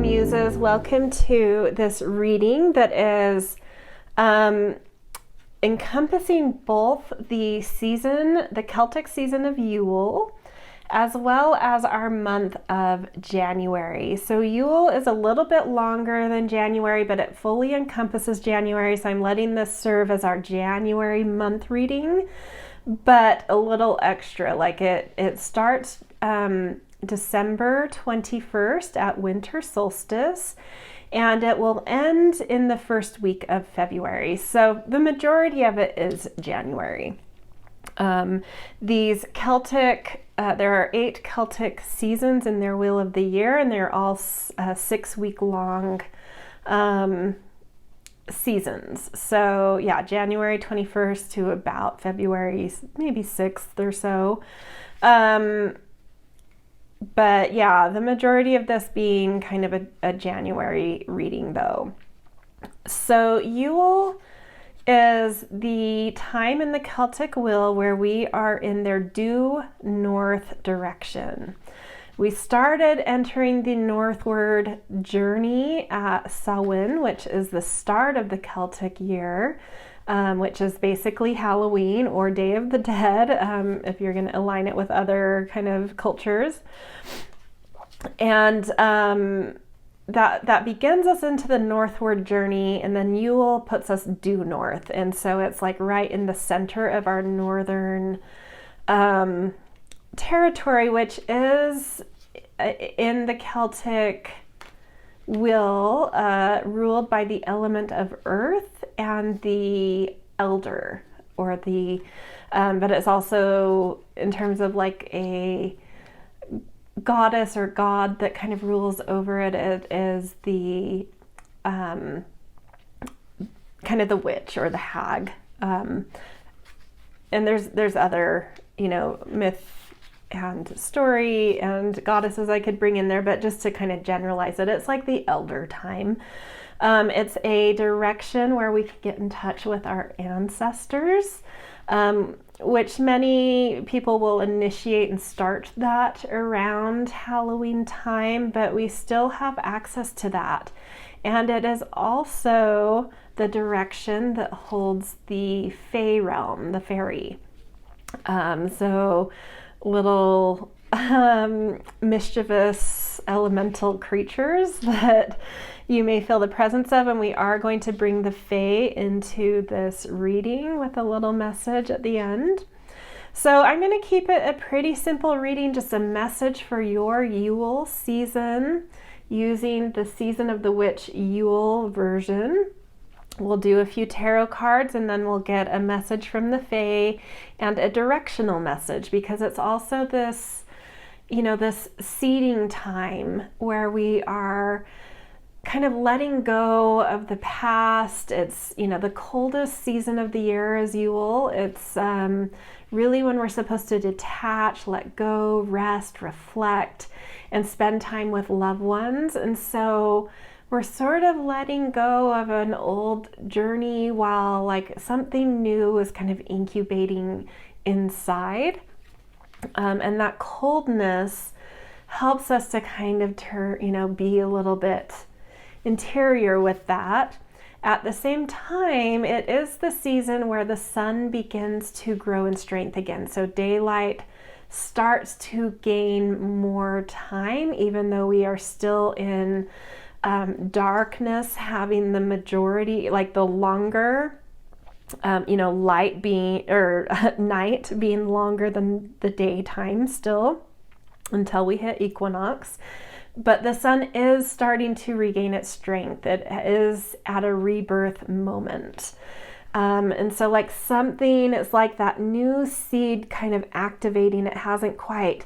Muses. Welcome to this reading that is encompassing both the Celtic season of Yule, as well as our month of January. So Yule is a little bit longer than January, but it fully encompasses January. So I'm letting this serve as our January month reading, but a little extra. Like it starts December 21st at winter solstice, and it will end in the first week of February. So the majority of it is January. These Celtic, there are 8 Celtic seasons in their Wheel of the Year, and they're all 6-week long seasons. So yeah, January 21st to about February, maybe 6th or so. But yeah, the majority of this being kind of a January reading though. So Yule is the time in the Celtic wheel where we are in their due north direction. We started entering the northward journey at Samhain, which is the start of the Celtic year, which is basically Halloween or Day of the Dead, if you're going to align it with other kind of cultures. And that begins us into the northward journey, and then Yule puts us due north. And so it's like right in the center of our northern territory, which is in the Celtic wheel ruled by the element of earth and the elder, or the but it's also in terms of like a goddess or god that kind of rules over it. It is the kind of the witch or the hag, and there's other myth and story and goddesses I could bring in there, but just to kind of generalize it, it's like the elder time. It's a direction where we can get in touch with our ancestors, which many people will initiate and start that around Halloween time, but we still have access to that. And it is also the direction that holds the Fae realm, the fairy. So little mischievous elemental creatures that you may feel the presence of, and we are going to bring the Fae into this reading with a little message at the end. So I'm going to keep it a pretty simple reading, just a message for your Yule season using the Season of the Witch Yule version. We'll do a few tarot cards, and then we'll get a message from the Fae and a directional message, because it's also this, this seeding time where we are kind of letting go of the past. It's, the coldest season of the year is Yule. It's really when we're supposed to detach, let go, rest, reflect, and spend time with loved ones. And so we're sort of letting go of an old journey while like something new is kind of incubating inside. And that coldness helps us to kind of be a little bit interior with that. At the same time, it is the season where the sun begins to grow in strength again. So daylight starts to gain more time, even though we are still in darkness having the majority, like the longer, light being, or night being longer than the daytime still until we hit equinox. But the sun is starting to regain its strength. It is at a rebirth moment. And so like something, it's like that new seed kind of activating. It hasn't quite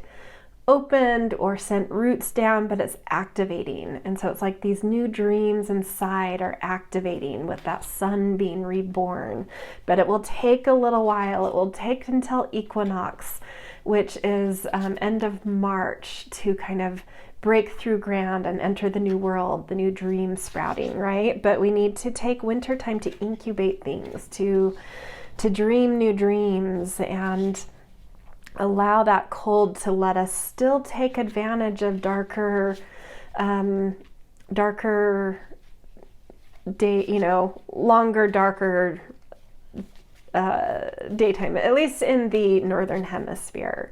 opened or sent roots down, but it's activating. And so it's like these new dreams inside are activating with that sun being reborn. But it will take a little while. It will take until equinox, which is end of March, to kind of break through ground and enter the new world, the new dream sprouting, right? But we need to take winter time to incubate things, to dream new dreams, and allow that cold to let us still take advantage of darker darker day, longer, darker daytime, at least in the northern hemisphere.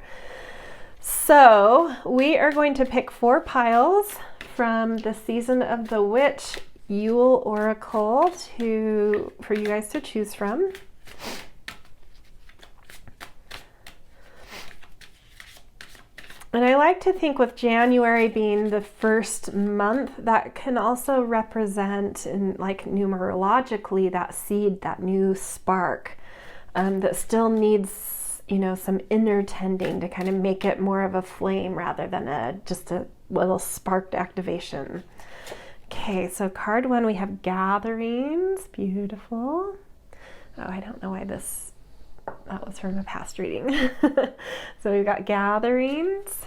So we are going to pick 4 piles from the Season of the Witch Yule Oracle for you guys to choose from. And I like to think with January being the first month, that can also represent, in like numerologically, that seed, that new spark that still needs, some inner tending to kind of make it more of a flame rather than just a little sparked activation. Okay, so card 1, we have gatherings. Beautiful. Oh, I don't know why that was from a past reading. So we've got gatherings.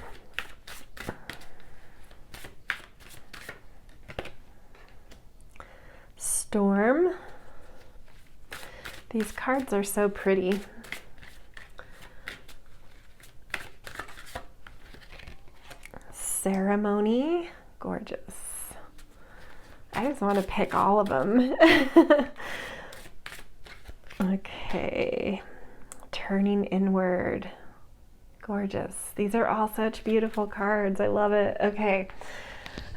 Storm. These cards are so pretty. Ceremony. Gorgeous. I just want to pick all of them. Okay. Turning inward. Gorgeous. These are all such beautiful cards. I love it. Okay.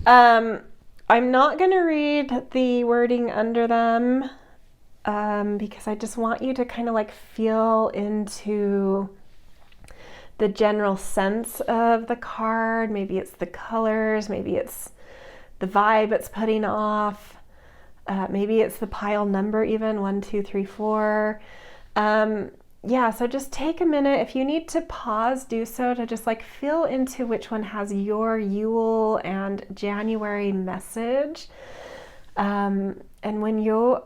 I'm not going to read the wording under them because I just want you to kind of like feel into the general sense of the card. Maybe it's the colors, maybe it's the vibe it's putting off, maybe it's the pile number even, 1, 2, 3, 4. So just take a minute. If you need to pause, do so, to just like feel into which one has your Yule and January message. And when you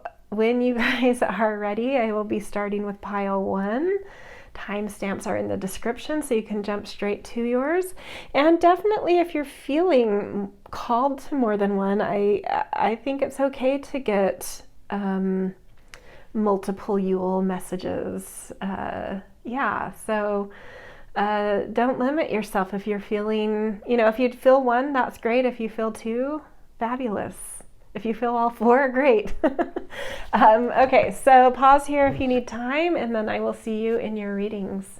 guys are ready, I will be starting with pile 1. Timestamps are in the description, so you can jump straight to yours. And definitely, if you're feeling called to more than one, I think it's okay to get multiple Yule messages. So don't limit yourself. If you're feeling, if you feel 1, that's great. If you feel 2, fabulous. If you feel all 4, great. Okay, so pause here if you need time, and then I will see you in your readings.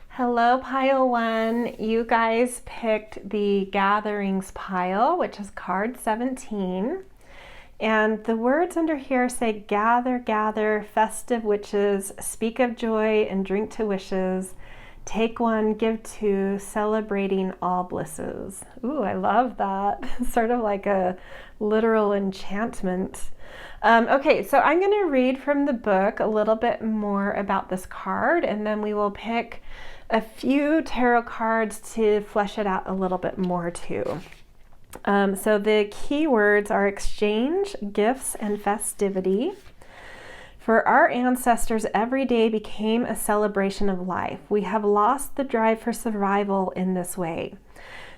Hello, pile 1. You guys picked the gatherings pile, which is card 17. And the words under here say, gather, gather, festive witches, speak of joy and drink to wishes. Take 1, give 2, celebrating all blisses. Ooh, I love that. Sort of like a literal enchantment. Okay, so I'm going to read from the book a little bit more about this card, and then we will pick a few tarot cards to flesh it out a little bit more too. So the key words are exchange, gifts, and festivity. For our ancestors, every day became a celebration of life. We have lost the drive for survival in this way.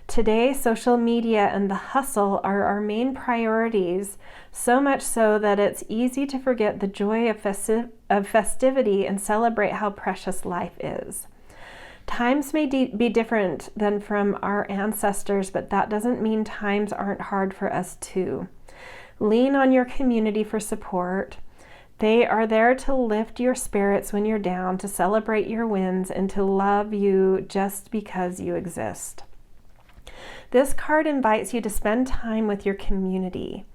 Today, social media and the hustle are our main priorities, so much so that it's easy to forget the joy of festivity and celebrate how precious life is. Times may be different than from our ancestors, but that doesn't mean times aren't hard for us too. Lean on your community for support. They are there to lift your spirits when you're down, to celebrate your wins, and to love you just because you exist. This card invites you to spend time with your community.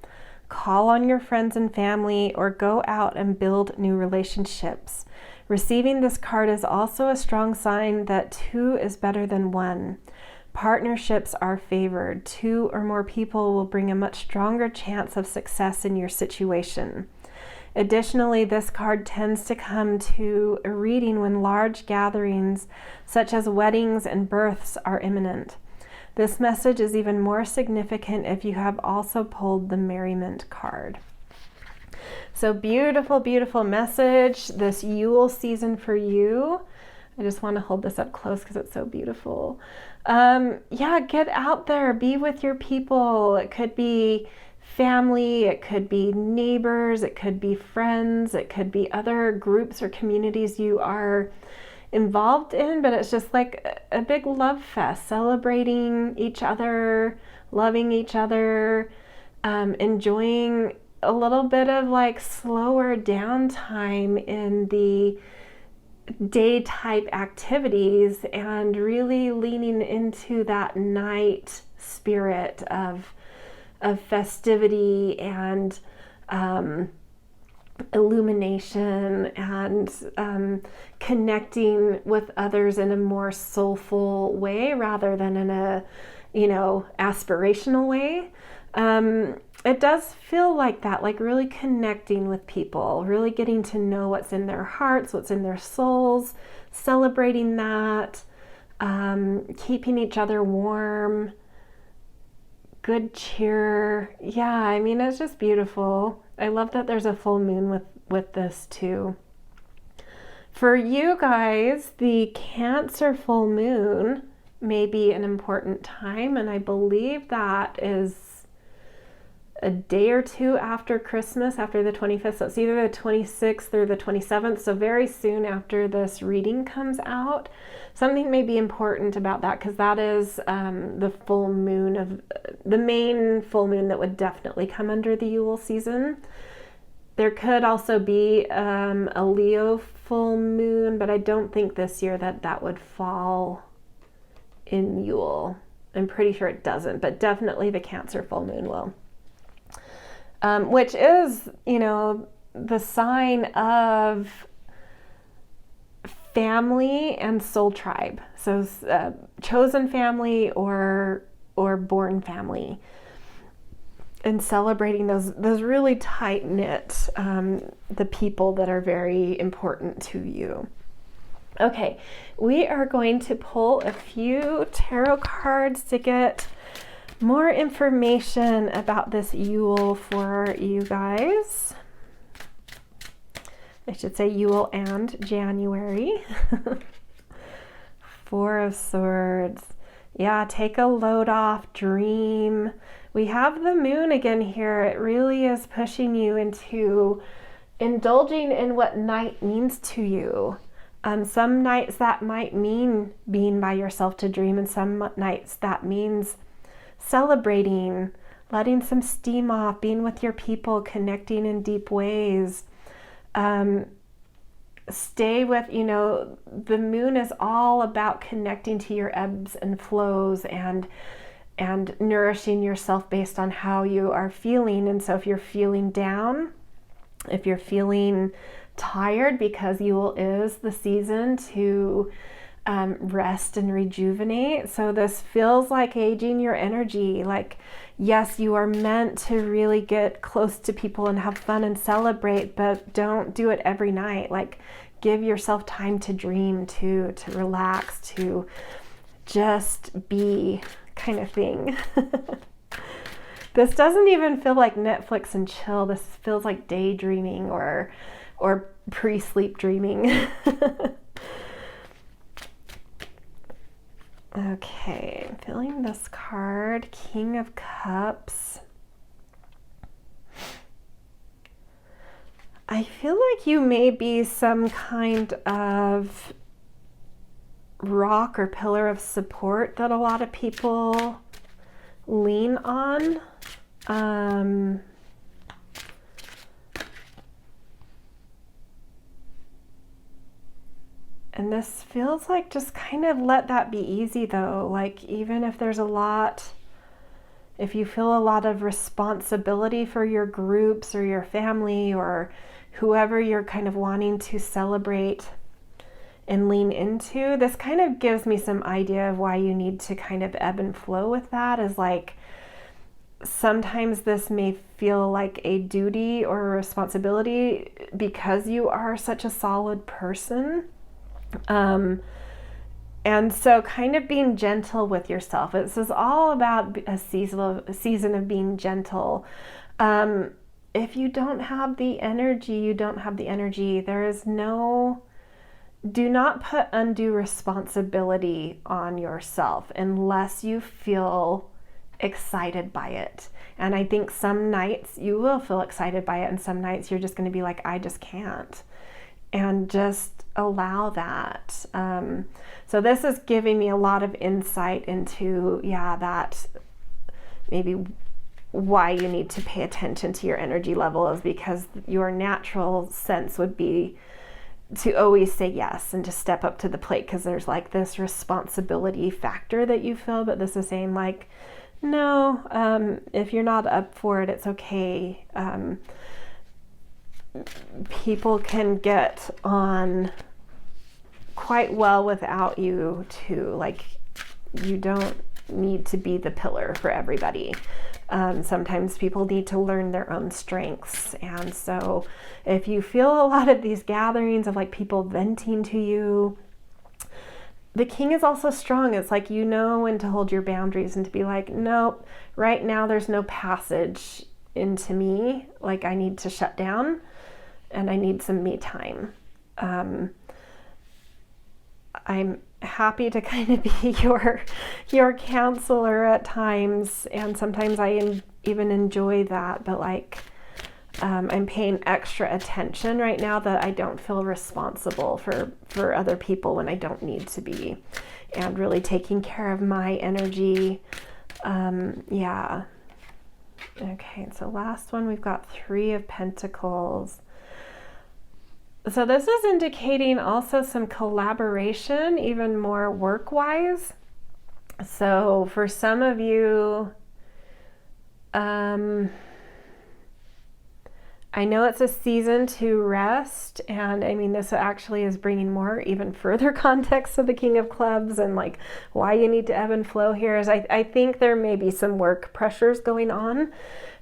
Call on your friends and family, or go out and build new relationships. Receiving this card is also a strong sign that 2 is better than 1. Partnerships are favored. 2 or more people will bring a much stronger chance of success in your situation. Additionally, this card tends to come to a reading when large gatherings, such as weddings and births, are imminent. This message is even more significant if you have also pulled the Merriment card. So beautiful, beautiful message this Yule season for you. I just want to hold this up close because it's so beautiful. Get out there, be with your people. It could be family, it could be neighbors, it could be friends, it could be other groups or communities you are involved in, but it's just like a big love fest, celebrating each other, loving each other, enjoying a little bit of like slower downtime in the day type activities and really leaning into that night spirit of festivity and illumination and connecting with others in a more soulful way rather than in a, aspirational way. It does feel like that, like really connecting with people, really getting to know what's in their hearts, what's in their souls, celebrating that, keeping each other warm, good cheer. Yeah, I mean, it's just beautiful. I love that there's a full moon with this too. For you guys, the Cancer full moon may be an important time, and I believe that is a day or two after Christmas, after the 25th. So it's either the 26th or the 27th. So very soon after this reading comes out. Something may be important about that because that is the full moon of the main full moon that would definitely come under the Yule season. There could also be a Leo full moon, but I don't think this year that would fall in Yule. I'm pretty sure it doesn't, but definitely the Cancer full moon will. Which is, the sign of family and soul tribe. So chosen family or born family. And celebrating those really tight-knit, the people that are very important to you. Okay, we are going to pull a few tarot cards to get more information about this Yule for you guys. I should say Yule and January. Four of Swords. Yeah, take a load off, dream. We have the moon again here. It really is pushing you into indulging in what night means to you. Some nights that might mean being by yourself to dream, and some nights that means celebrating, letting some steam off, being with your people, connecting in deep ways. Stay with, the moon is all about connecting to your ebbs and flows and nourishing yourself based on how you are feeling. And so if you're feeling down, if you're feeling tired, because Yule is the season to rest and rejuvenate. So this feels like aging your energy. Like, yes, you are meant to really get close to people and have fun and celebrate, but don't do it every night. Like, give yourself time to dream, to relax, to just be, kind of thing. This doesn't even feel like Netflix and chill. This feels like daydreaming or pre-sleep dreaming. Okay, I'm feeling this card, King of Cups. I feel like you may be some kind of rock or pillar of support that a lot of people lean on. And this feels like just kind of let that be easy though. Like, even if there's if you feel a lot of responsibility for your groups or your family or whoever you're kind of wanting to celebrate and lean into, this kind of gives me some idea of why you need to kind of ebb and flow with that. Is like, sometimes this may feel like a duty or a responsibility because you are such a solid person. And so kind of being gentle with yourself. This is all about a season of being gentle. If you don't have the energy, you don't have the energy. Do not put undue responsibility on yourself unless you feel excited by it. And I think some nights you will feel excited by it, and some nights you're just going to be like, I just can't. And just allow that. So this is giving me a lot of insight into, that maybe why you need to pay attention to your energy level is because your natural sense would be to always say yes and to step up to the plate, because there's like this responsibility factor that you feel. But this is saying like, no, if you're not up for it, it's okay. People can get on quite well without you too. Like, you don't need to be the pillar for everybody. Sometimes people need to learn their own strengths. And so if you feel a lot of these gatherings of like people venting to you, the king is also strong. It's like, you know when to hold your boundaries and to be like, nope, right now there's no passage into me. Like, I need to shut down and I need some me time. I'm happy to kind of be your counselor at times, and sometimes I even enjoy that, but like I'm paying extra attention right now that I don't feel responsible for other people when I don't need to be, and really taking care of my energy. Yeah. Okay, so last one, we've got 3 of Pentacles. So this is indicating also some collaboration, even more work-wise. So for some of you, I know it's a season to rest, and I mean, this actually is bringing more, even further context to the King of Clubs, and like why you need to ebb and flow here is I think there may be some work pressures going on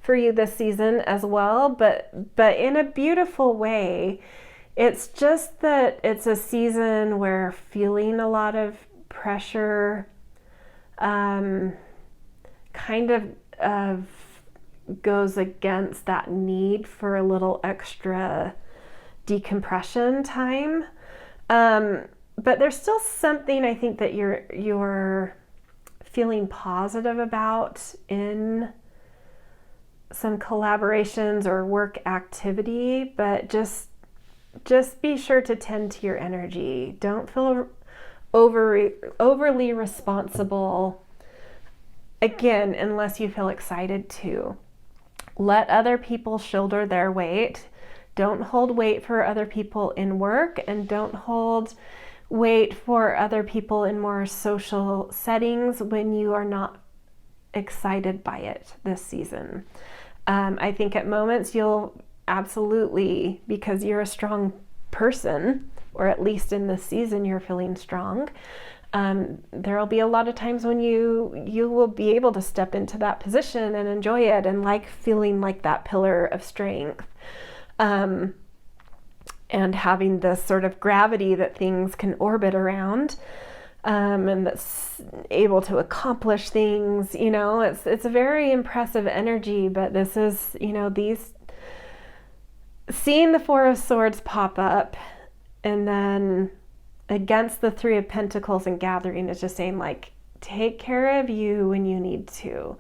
for you this season as well, but in a beautiful way. It's just that it's a season where feeling a lot of pressure kind of goes against that need for a little extra decompression time. But there's still something I think that you're feeling positive about in some collaborations or work activity, but just be sure to tend to your energy. Don't feel overly responsible, again, unless you feel excited to. Let other people shoulder their weight. Don't hold weight for other people in work, and don't hold weight for other people in more social settings when you are not excited by it this season. I think at moments you'll absolutely, because you're a strong person, or at least in this season you're feeling strong, there'll be a lot of times when you will be able to step into that position and enjoy it, and like feeling like that pillar of strength, and having this sort of gravity that things can orbit around, and that's able to accomplish things. You know, it's a very impressive energy. But this is, you know, seeing the 4 of Swords pop up, and then against the 3 of Pentacles and gathering is just saying like, take care of you when you need to.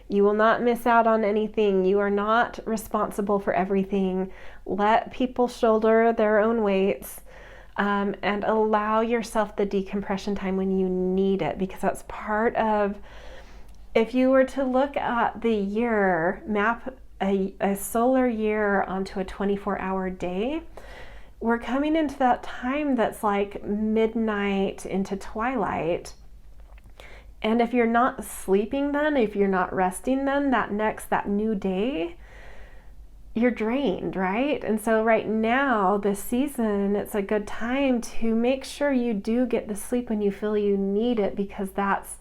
You will not miss out on anything. You are not responsible for everything. Let people shoulder their own weights, and allow yourself the decompression time when you need it, because that's part of, if you were to look at the year, map a solar year onto a 24-hour day, we're coming into that time that's like midnight into twilight. And if you're not sleeping then, if you're not resting then, that new day, you're drained, right? And so right now, this season, it's a good time to make sure you do get the sleep when you feel you need it, because that's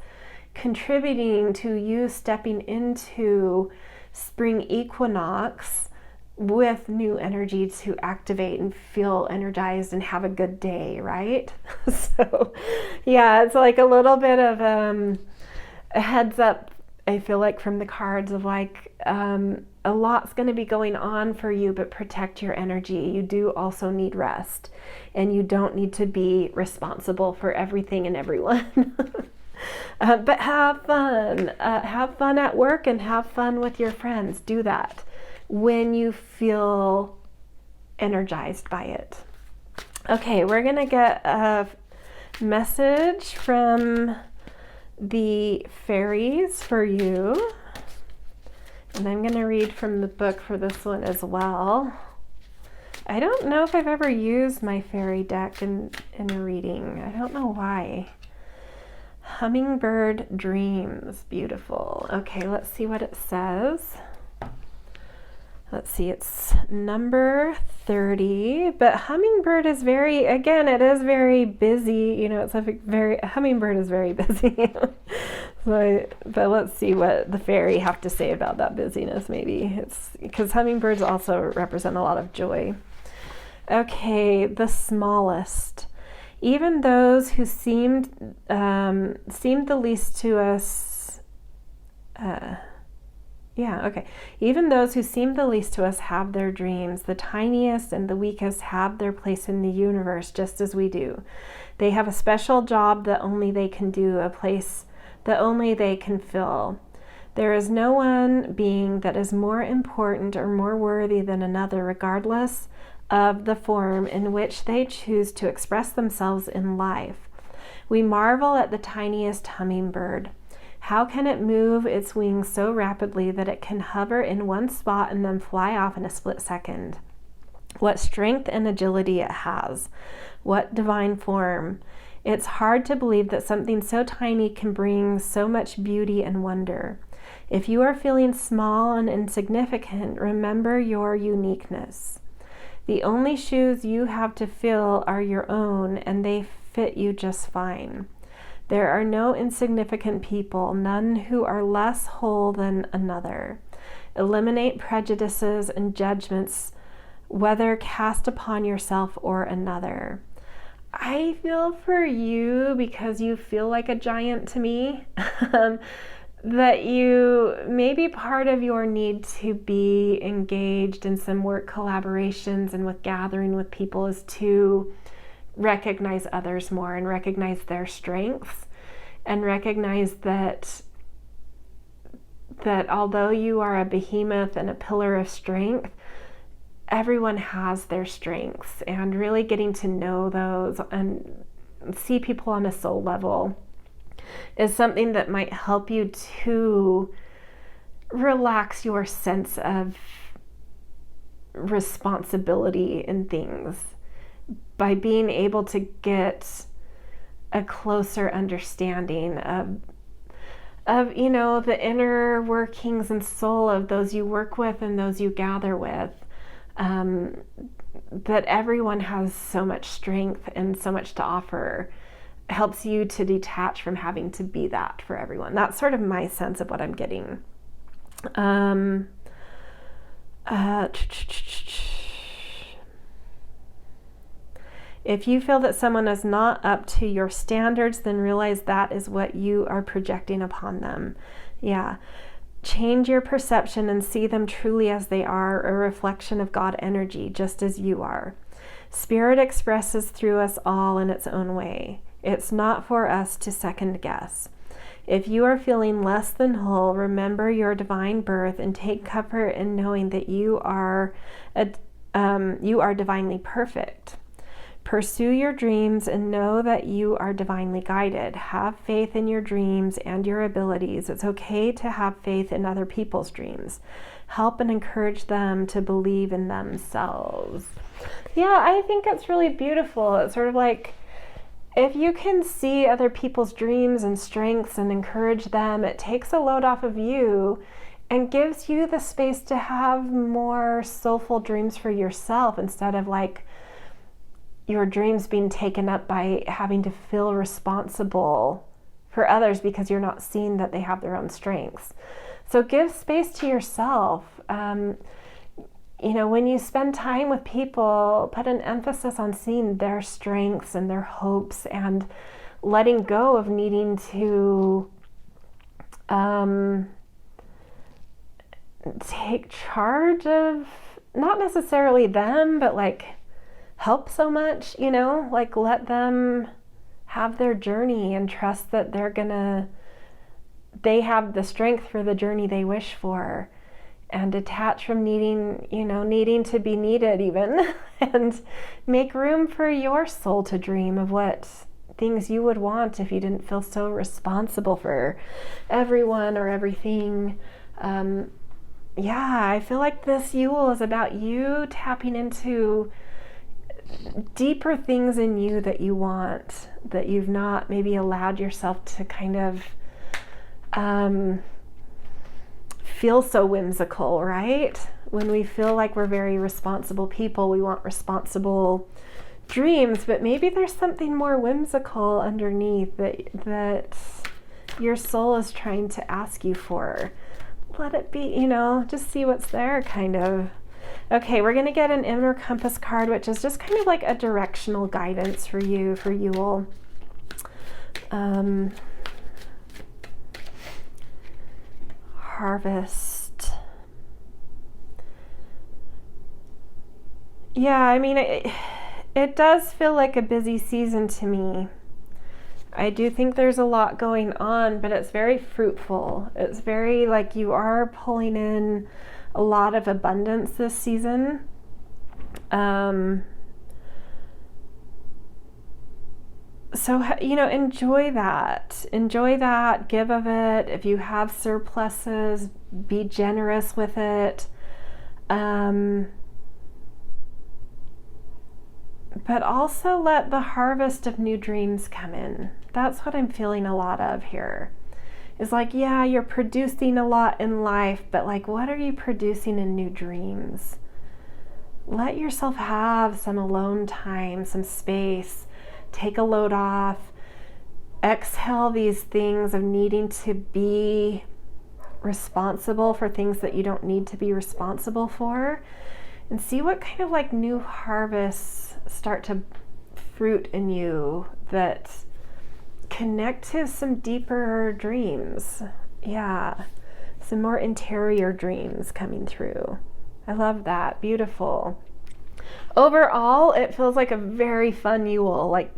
contributing to you stepping into spring equinox with new energy to activate and feel energized and have a good day, right? So yeah, it's like a little bit of a heads up, I feel like, from the cards of like, a lot's going to be going on for you, but protect your energy. You do also need rest, and you don't need to be responsible for everything and everyone. But have fun at work, and have fun with your friends. Do that when you feel energized by it. Okay, we're gonna get a message from the fairies for you. And I'm going to read from the book for this one as well. I don't know if I've ever used my fairy deck in a reading. I don't know why. Hummingbird Dreams. Beautiful. Okay, let's see what it says. Let's see, it's number 30, but hummingbird is very, again, it is very busy. You know, it's hummingbird is very busy. But let's see what the fairy have to say about that busyness, maybe. It's because hummingbirds also represent a lot of joy. Okay, the smallest. Even those who seemed the least to us, even those who seem the least to us have their dreams. The tiniest and the weakest have their place in the universe, just as we do. They have a special job that only they can do, a place that only they can fill. There is no one being that is more important or more worthy than another, regardless of the form in which they choose to express themselves in life. We marvel at the tiniest hummingbird. How can it move its wings so rapidly that it can hover in one spot and then fly off in a split second? What strength and agility it has. What divine form. It's hard to believe that something so tiny can bring so much beauty and wonder. If you are feeling small and insignificant, remember your uniqueness. The only shoes you have to fill are your own, and they fit you just fine. There are no insignificant people, none who are less whole than another. Eliminate prejudices and judgments, whether cast upon yourself or another. I feel for you, because you feel like a giant to me, that you, maybe part of your need to be engaged in some work collaborations and with gathering with people is to recognize others more and recognize their strengths and recognize that although you are a behemoth and a pillar of strength, everyone has their strengths, and really getting to know those and see people on a soul level is something that might help you to relax your sense of responsibility in things by being able to get a closer understanding of you know, the inner workings and soul of those you work with and those you gather with. That everyone has so much strength and so much to offer, helps you to detach from having to be that for everyone. That's sort of my sense of what I'm getting. If you feel that someone is not up to your standards, then realize that is what you are projecting upon them. Yeah. Change your perception and see them truly as they are, a reflection of God energy, just as you are. Spirit expresses through us all in its own way. It's not for us to second guess. If you are feeling less than whole, remember your divine birth and take comfort in knowing that you are divinely perfect. Pursue your dreams and know that you are divinely guided. Have faith in your dreams and your abilities. It's okay to have faith in other people's dreams. Help and encourage them to believe in themselves. Yeah, I think it's really beautiful. It's sort of like, if you can see other people's dreams and strengths and encourage them, it takes a load off of you and gives you the space to have more soulful dreams for yourself, instead of like your dreams being taken up by having to feel responsible for others because you're not seeing that they have their own strengths. So give space to yourself. You know, when you spend time with people, put an emphasis on seeing their strengths and their hopes and letting go of needing to take charge of not necessarily them, but like help so much, you know, like let them have their journey and trust that they have the strength for the journey they wish for, and detach from needing to be needed even, and make room for your soul to dream of what things you would want if you didn't feel so responsible for everyone or everything. I feel like this Yule is about you tapping into deeper things in you that you want, that you've not maybe allowed yourself to kind of feel so whimsical, right? When we feel like we're very responsible people, we want responsible dreams, but maybe there's something more whimsical underneath that your soul is trying to ask you for. Let it be, just see what's there, kind of. Okay, we're going to get an inner compass card, which is just kind of like a directional guidance for you, for Yule. Harvest. Yeah, I mean, it does feel like a busy season to me. I do think there's a lot going on, but it's very fruitful. It's very like you are pulling in a lot of abundance this season. So, enjoy that. Enjoy that. Give of it. If you have surpluses, be generous with it. But also let the harvest of new dreams come in. That's what I'm feeling a lot of here. It's like, yeah, you're producing a lot in life, but like, what are you producing in new dreams? Let yourself have some alone time, some space. Take a load off. Exhale these things of needing to be responsible for things that you don't need to be responsible for. And see what kind of like new harvests start to fruit in you that connect to some deeper dreams. Yeah, some more interior dreams coming through. I love that. Beautiful. Overall, it feels like a very fun Yule. Like,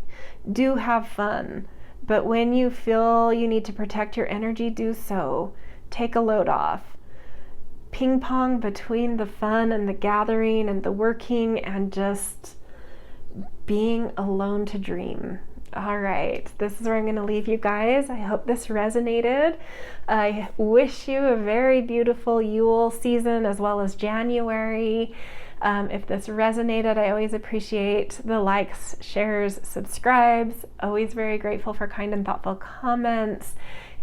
do have fun. But when you feel you need to protect your energy, do so. Take a load off. Ping pong between the fun and the gathering and the working and just being alone to dream. All right, this is where I'm going to leave you guys. I hope this resonated. I wish you a very beautiful Yule season as well as January. If this resonated, I always appreciate the likes, shares, subscribes. Always very grateful for kind and thoughtful comments.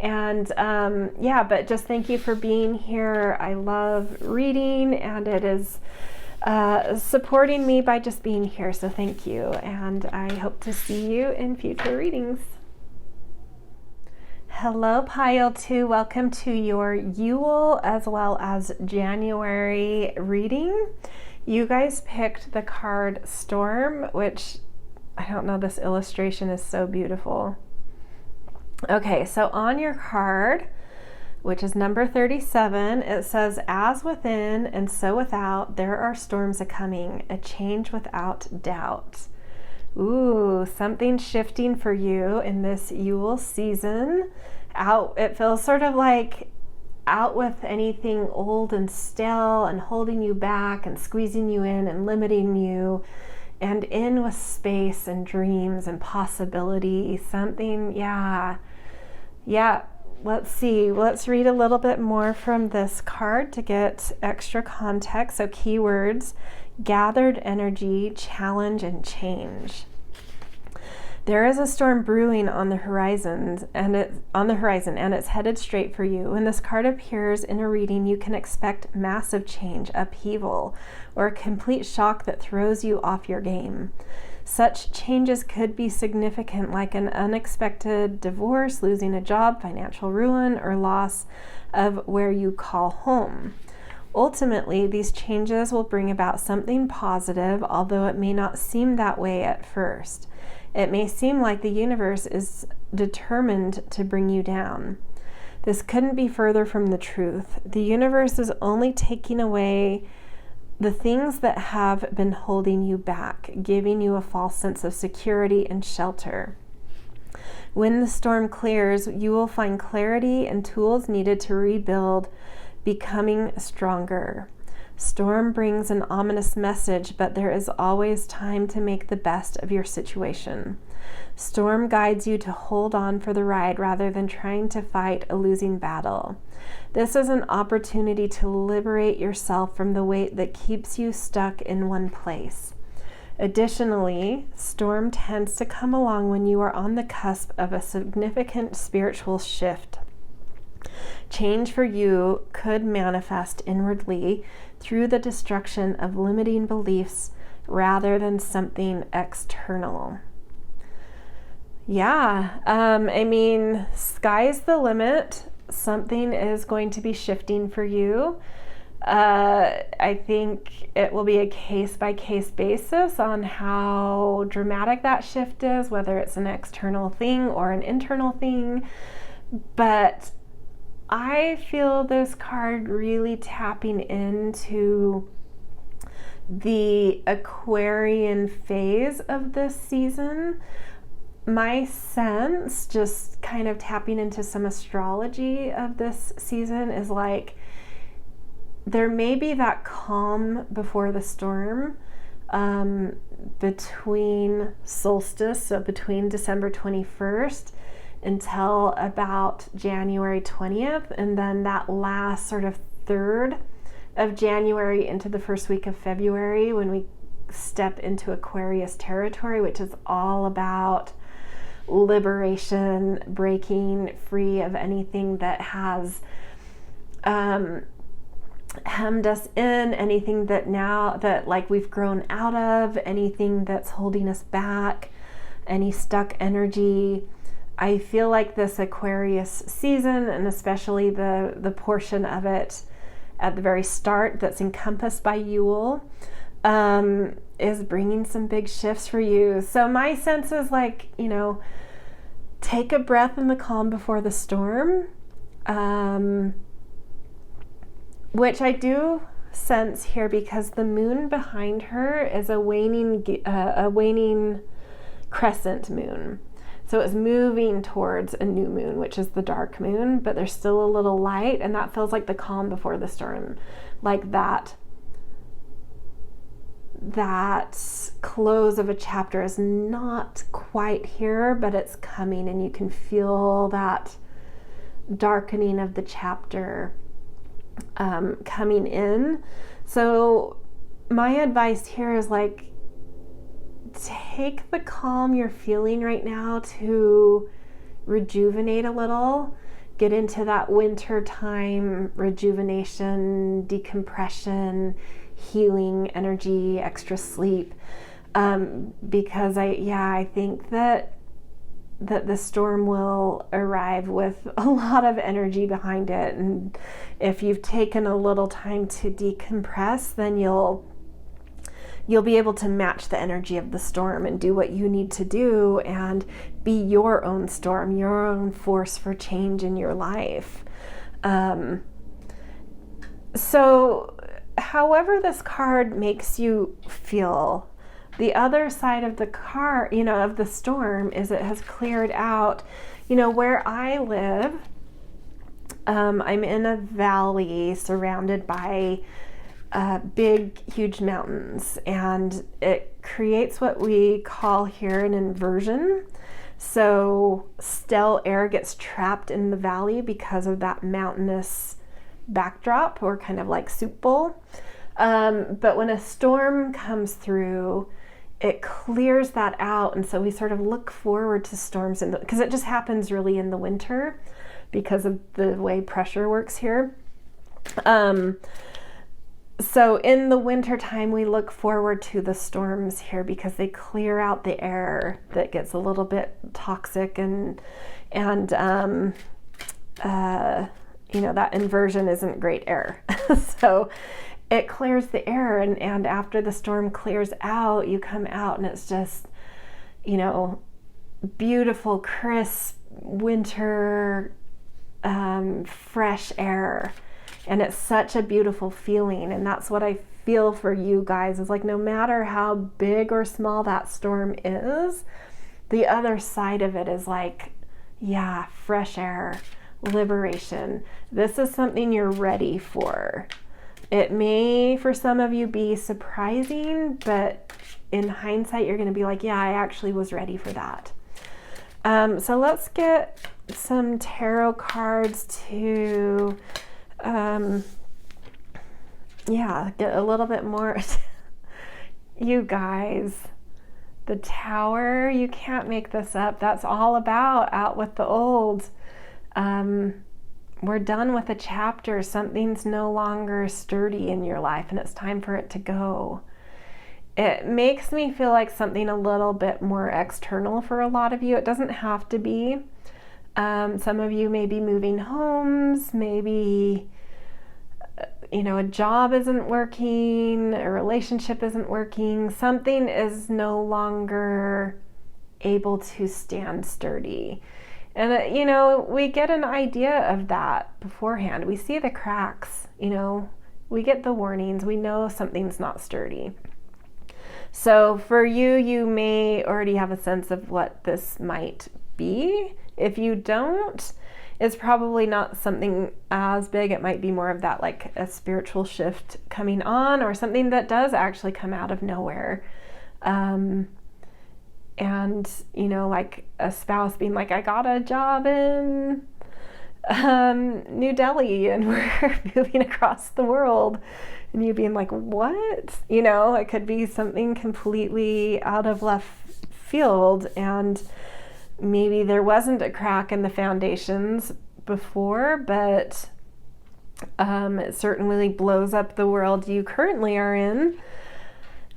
And but just thank you for being here. I love reading, and it is supporting me by just being here. So thank you. And I hope to see you in future readings. Hello, Pile 2. Welcome to your Yule as well as January reading. You guys picked the card Storm, which I don't know, this illustration is so beautiful. Okay, so on your card, which is number 37, it says, as within and so without, there are storms a-coming, a change without doubt. Ooh, something shifting for you in this Yule season. It feels sort of like out with anything old and stale and holding you back and squeezing you in and limiting you, and in with space and dreams and possibility. Something, yeah. Let's see. Let's read a little bit more from this card to get extra context. So keywords: gathered energy, challenge, and change. There is a storm brewing on the horizon, and it's headed straight for you. When this card appears in a reading, you can expect massive change, upheaval, or a complete shock that throws you off your game. Such changes could be significant, like an unexpected divorce, losing a job, financial ruin, or loss of where you call home. Ultimately, these changes will bring about something positive, although it may not seem that way at first. It may seem like the universe is determined to bring you down. This couldn't be further from the truth. The universe is only taking away the things that have been holding you back, giving you a false sense of security and shelter. When the storm clears, you will find clarity and tools needed to rebuild, becoming stronger. Storm brings an ominous message, but there is always time to make the best of your situation. Storm guides you to hold on for the ride rather than trying to fight a losing battle. This is an opportunity to liberate yourself from the weight that keeps you stuck in one place. Additionally, storm tends to come along when you are on the cusp of a significant spiritual shift. Change for you could manifest inwardly through the destruction of limiting beliefs rather than something external. Yeah, I mean, sky's the limit. Something is going to be shifting for you. I think it will be a case-by-case basis on how dramatic that shift is, whether it's an external thing or an internal thing. But I feel this card really tapping into the Aquarian phase of this season. My sense, just kind of tapping into some astrology of this season, is like there may be that calm before the storm between solstice, so between December 21st until about January 20th, and then that last sort of third of January into the first week of February when we step into Aquarius territory, which is all about liberation, breaking free of anything that has hemmed us in, anything that now that like we've grown out of, anything that's holding us back, any stuck energy. I feel like this Aquarius season, and especially the portion of it at the very start that's encompassed by Yule, is bringing some big shifts for you. So my sense is like, take a breath in the calm before the storm, which I do sense here because the moon behind her is a waning crescent moon. So it's moving towards a new moon, which is the dark moon, but there's still a little light, and that feels like the calm before the storm, like that close of a chapter is not quite here, but it's coming, and you can feel that darkening of the chapter coming in. So my advice here is like, take the calm you're feeling right now to rejuvenate a little, get into that winter time rejuvenation, decompression, healing energy, extra sleep, because I think that the storm will arrive with a lot of energy behind it, and if you've taken a little time to decompress, then you'll be able to match the energy of the storm and do what you need to do and be your own storm, your own force for change in your life. So however this card makes you feel, the other side of the card, of the storm, is it has cleared out, where I live. I'm in a valley surrounded by big, huge mountains, and it creates what we call here an inversion. So still air gets trapped in the valley because of that mountainous backdrop, or kind of like soup bowl. But when a storm comes through, it clears that out, and so we sort of look forward to storms because it just happens really in the winter because of the way pressure works here. So in the winter time, we look forward to the storms here because they clear out the air that gets a little bit toxic, and that inversion isn't great air. So it clears the air, and after the storm clears out, you come out and it's just, beautiful, crisp winter, fresh air. And it's such a beautiful feeling, and that's what I feel for you guys, is like, no matter how big or small that storm is, the other side of it is like, fresh air, liberation. This is something you're ready for. It may, for some of you, be surprising, but in hindsight, you're going to be like, yeah, I actually was ready for that. So let's get some tarot cards to, get a little bit more. You guys, the Tower, you can't make this up. That's all about out with the old. We're done with a chapter. Something's no longer sturdy in your life, and it's time for it to go. It makes me feel like something a little bit more external for a lot of you. It doesn't have to be. Some of you may be moving homes, maybe, a job isn't working, a relationship isn't working, something is no longer able to stand sturdy. And, we get an idea of that beforehand. We see the cracks, we get the warnings, we know something's not sturdy. So for you, you may already have a sense of what this might be. If you don't, it's probably not something as big. It might be more of that, like a spiritual shift coming on, or something that does actually come out of nowhere. And, like a spouse being like, I got a job in New Delhi and we're moving across the world. And you being like, what? It could be something completely out of left field, and maybe there wasn't a crack in the foundations before, but it certainly blows up the world you currently are in.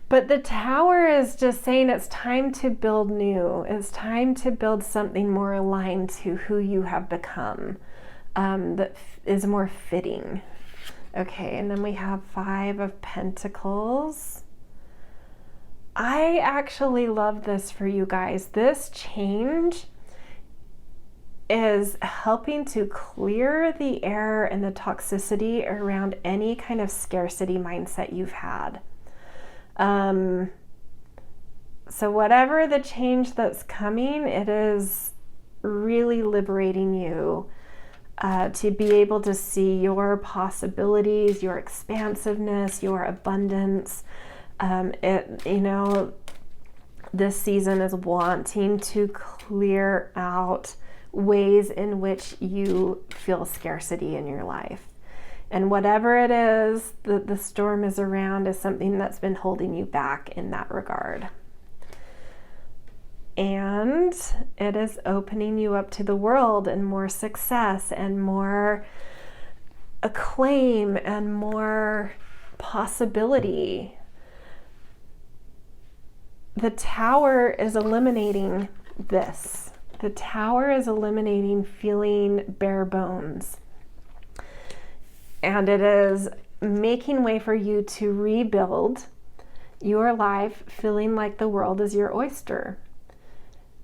But the Tower is just saying it's time to build new. It's time to build something more aligned to who you have become, that is more fitting. Okay, and then we have 5 of Pentacles. I actually love this for you guys. This change is helping to clear the air and the toxicity around any kind of scarcity mindset you've had. So whatever the change that's coming, it is really liberating you to be able to see your possibilities, your expansiveness, your abundance. This season is wanting to clear out ways in which you feel scarcity in your life. And whatever it is that the storm is around is something that's been holding you back in that regard. And it is opening you up to the world and more success and more acclaim and more possibility. The Tower is eliminating this. The Tower is eliminating feeling bare bones. And it is making way for you to rebuild your life feeling like the world is your oyster.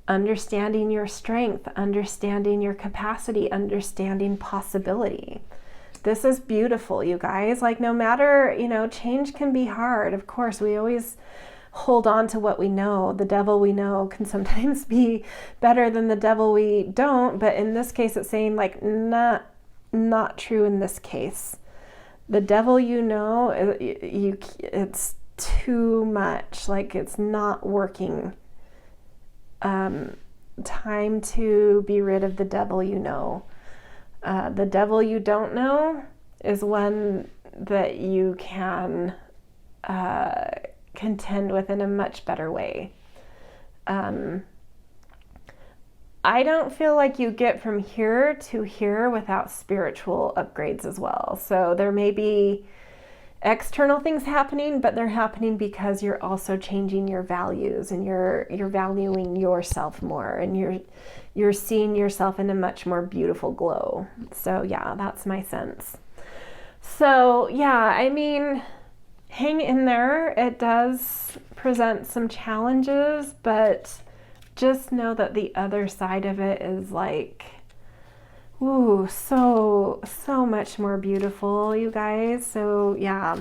Understanding your strength, understanding your capacity, understanding possibility. This is beautiful, you guys. Like, no matter, change can be hard. Of course, we always hold on to what we know. The devil we know can sometimes be better than the devil we don't. But in this case, it's saying like, not true in this case. The devil it's too much. Like, it's not working. Time to be rid of the devil you know. The devil you don't know is one that you can contend with in a much better way. I don't feel like you get from here to here without spiritual upgrades as well. So there may be external things happening, but they're happening because you're also changing your values and you're valuing yourself more, and you're seeing yourself in a much more beautiful glow. So yeah, that's my sense. So yeah, hang in there. It does present some challenges, but just know that the other side of it is like, ooh, so much more beautiful, you guys. So yeah.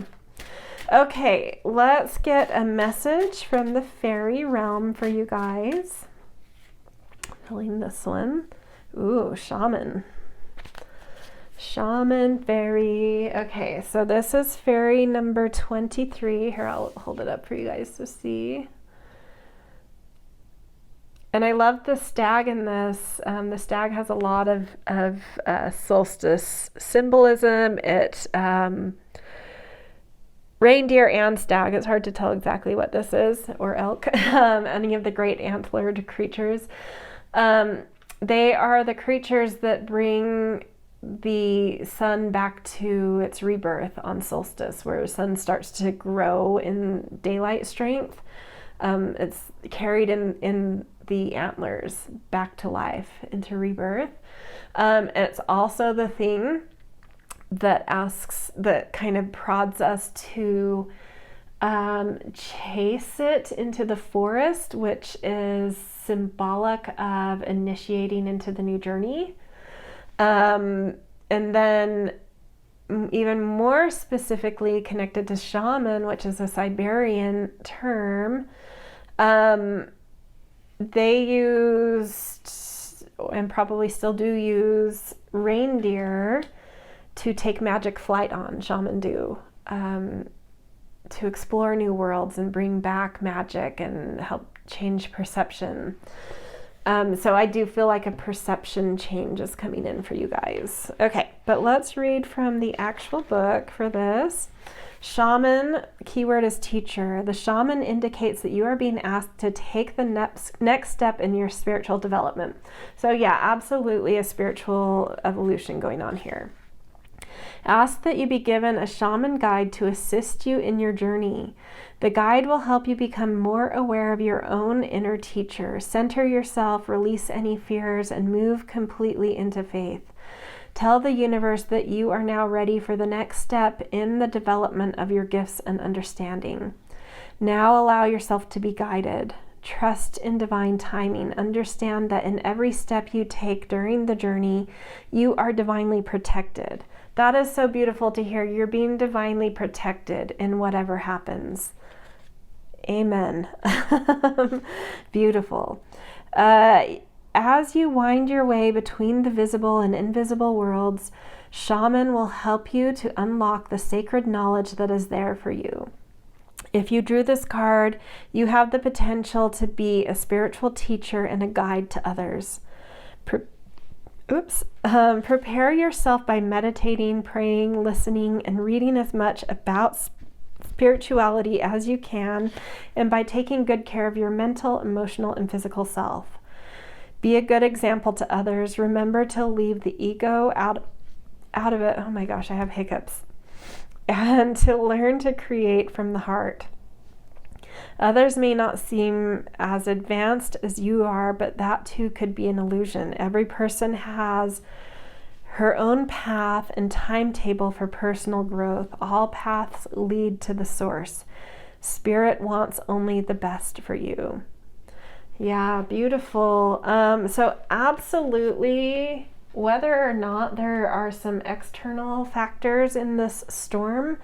Okay, let's get a message from the fairy realm for you guys. Pulling this one. Ooh, shaman. Shaman fairy. Okay, so this is fairy number 23. Here, I'll hold it up for you guys to see. And I love the stag in this. The stag has a lot of solstice symbolism. It reindeer and stag. It's hard to tell exactly what this is, or elk. Any of the great antlered creatures. They are the creatures that bring the sun back to its rebirth on solstice, where the sun starts to grow in daylight strength. It's carried in the antlers back to life, into rebirth. It's also the thing that kind of prods us to chase it into the forest, which is symbolic of initiating into the new journey. And then even more specifically connected to shaman, which is a Siberian term, they used, and probably still do use, reindeer to take magic flight on, shaman do, to explore new worlds and bring back magic and help change perception. So I do feel like a perception change is coming in for you guys. Okay, but let's read from the actual book for this. Shaman, keyword is teacher. The shaman indicates that you are being asked to take the next step in your spiritual development. So yeah, absolutely a spiritual evolution going on here. Ask that you be given a shaman guide to assist you in your journey. The guide will help you become more aware of your own inner teacher, center yourself, release any fears, and move completely into faith. Tell the universe that you are now ready for the next step in the development of your gifts and understanding. Now allow yourself to be guided. Trust in divine timing. Understand that in every step you take during the journey, you are divinely protected. That is so beautiful to hear. You're being divinely protected in whatever happens. Amen. Beautiful. As you wind your way between the visible and invisible worlds, shaman will help you to unlock the sacred knowledge that is there for you. If you drew this card, you have the potential to be a spiritual teacher and a guide to others. Prepare yourself by meditating, praying, listening, and reading as much about spirituality as you can, and by taking good care of your mental, emotional, and physical self. Be a good example to others. Remember to leave the ego out of it. Oh my gosh, I have hiccups. And to learn to create from the heart. Others may not seem as advanced as you are, but that too could be an illusion. Every person has her own path and timetable for personal growth. All paths lead to the source. Spirit wants only the best for you. Yeah, beautiful. So absolutely, whether or not there are some external factors in this storm,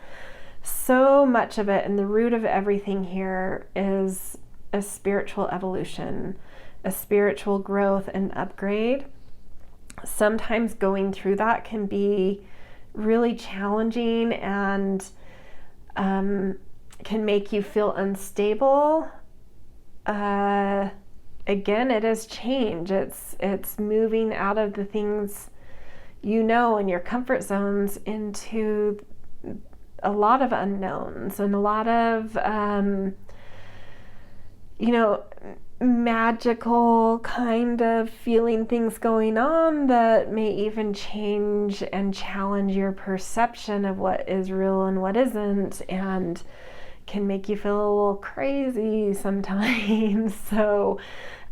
so much of it and the root of everything here is a spiritual evolution, a spiritual growth and upgrade. Sometimes going through that can be really challenging and can make you feel unstable. Again, it is change. It's moving out of the things you know in your comfort zones into a lot of unknowns and a lot of magical kind of feeling things going on that may even change and challenge your perception of what is real and what isn't, and can make you feel a little crazy sometimes. So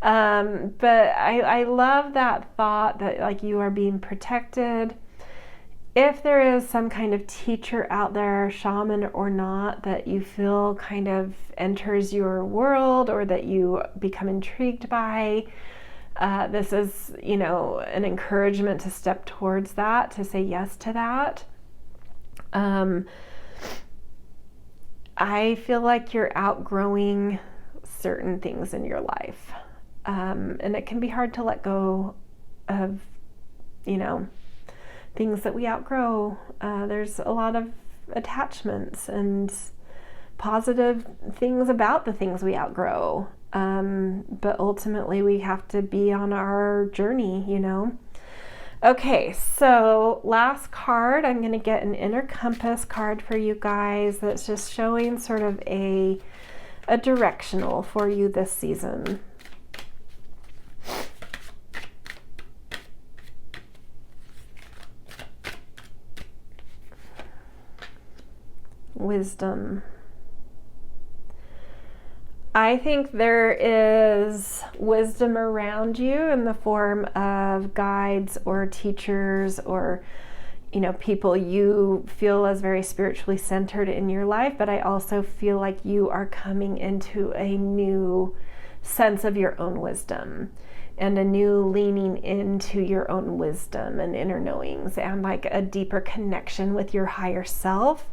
but I love that thought that like you are being protected. If there is some kind of teacher out there, shaman or not, that you feel kind of enters your world or that you become intrigued by, this is, an encouragement to step towards that, to say yes to that. I feel like you're outgrowing certain things in your life. And it can be hard to let go of, things that we outgrow. There's a lot of attachments and positive things about the things we outgrow. But ultimately we have to be on our journey, you know. Okay, so last card, I'm going to get an inner compass card for you guys that's just showing sort of a directional for you this season. Wisdom. I think there is wisdom around you in the form of guides or teachers or, you know, people you feel as very spiritually centered in your life, but I also feel like you are coming into a new sense of your own wisdom and a new leaning into your own wisdom and inner knowings and like a deeper connection with your higher self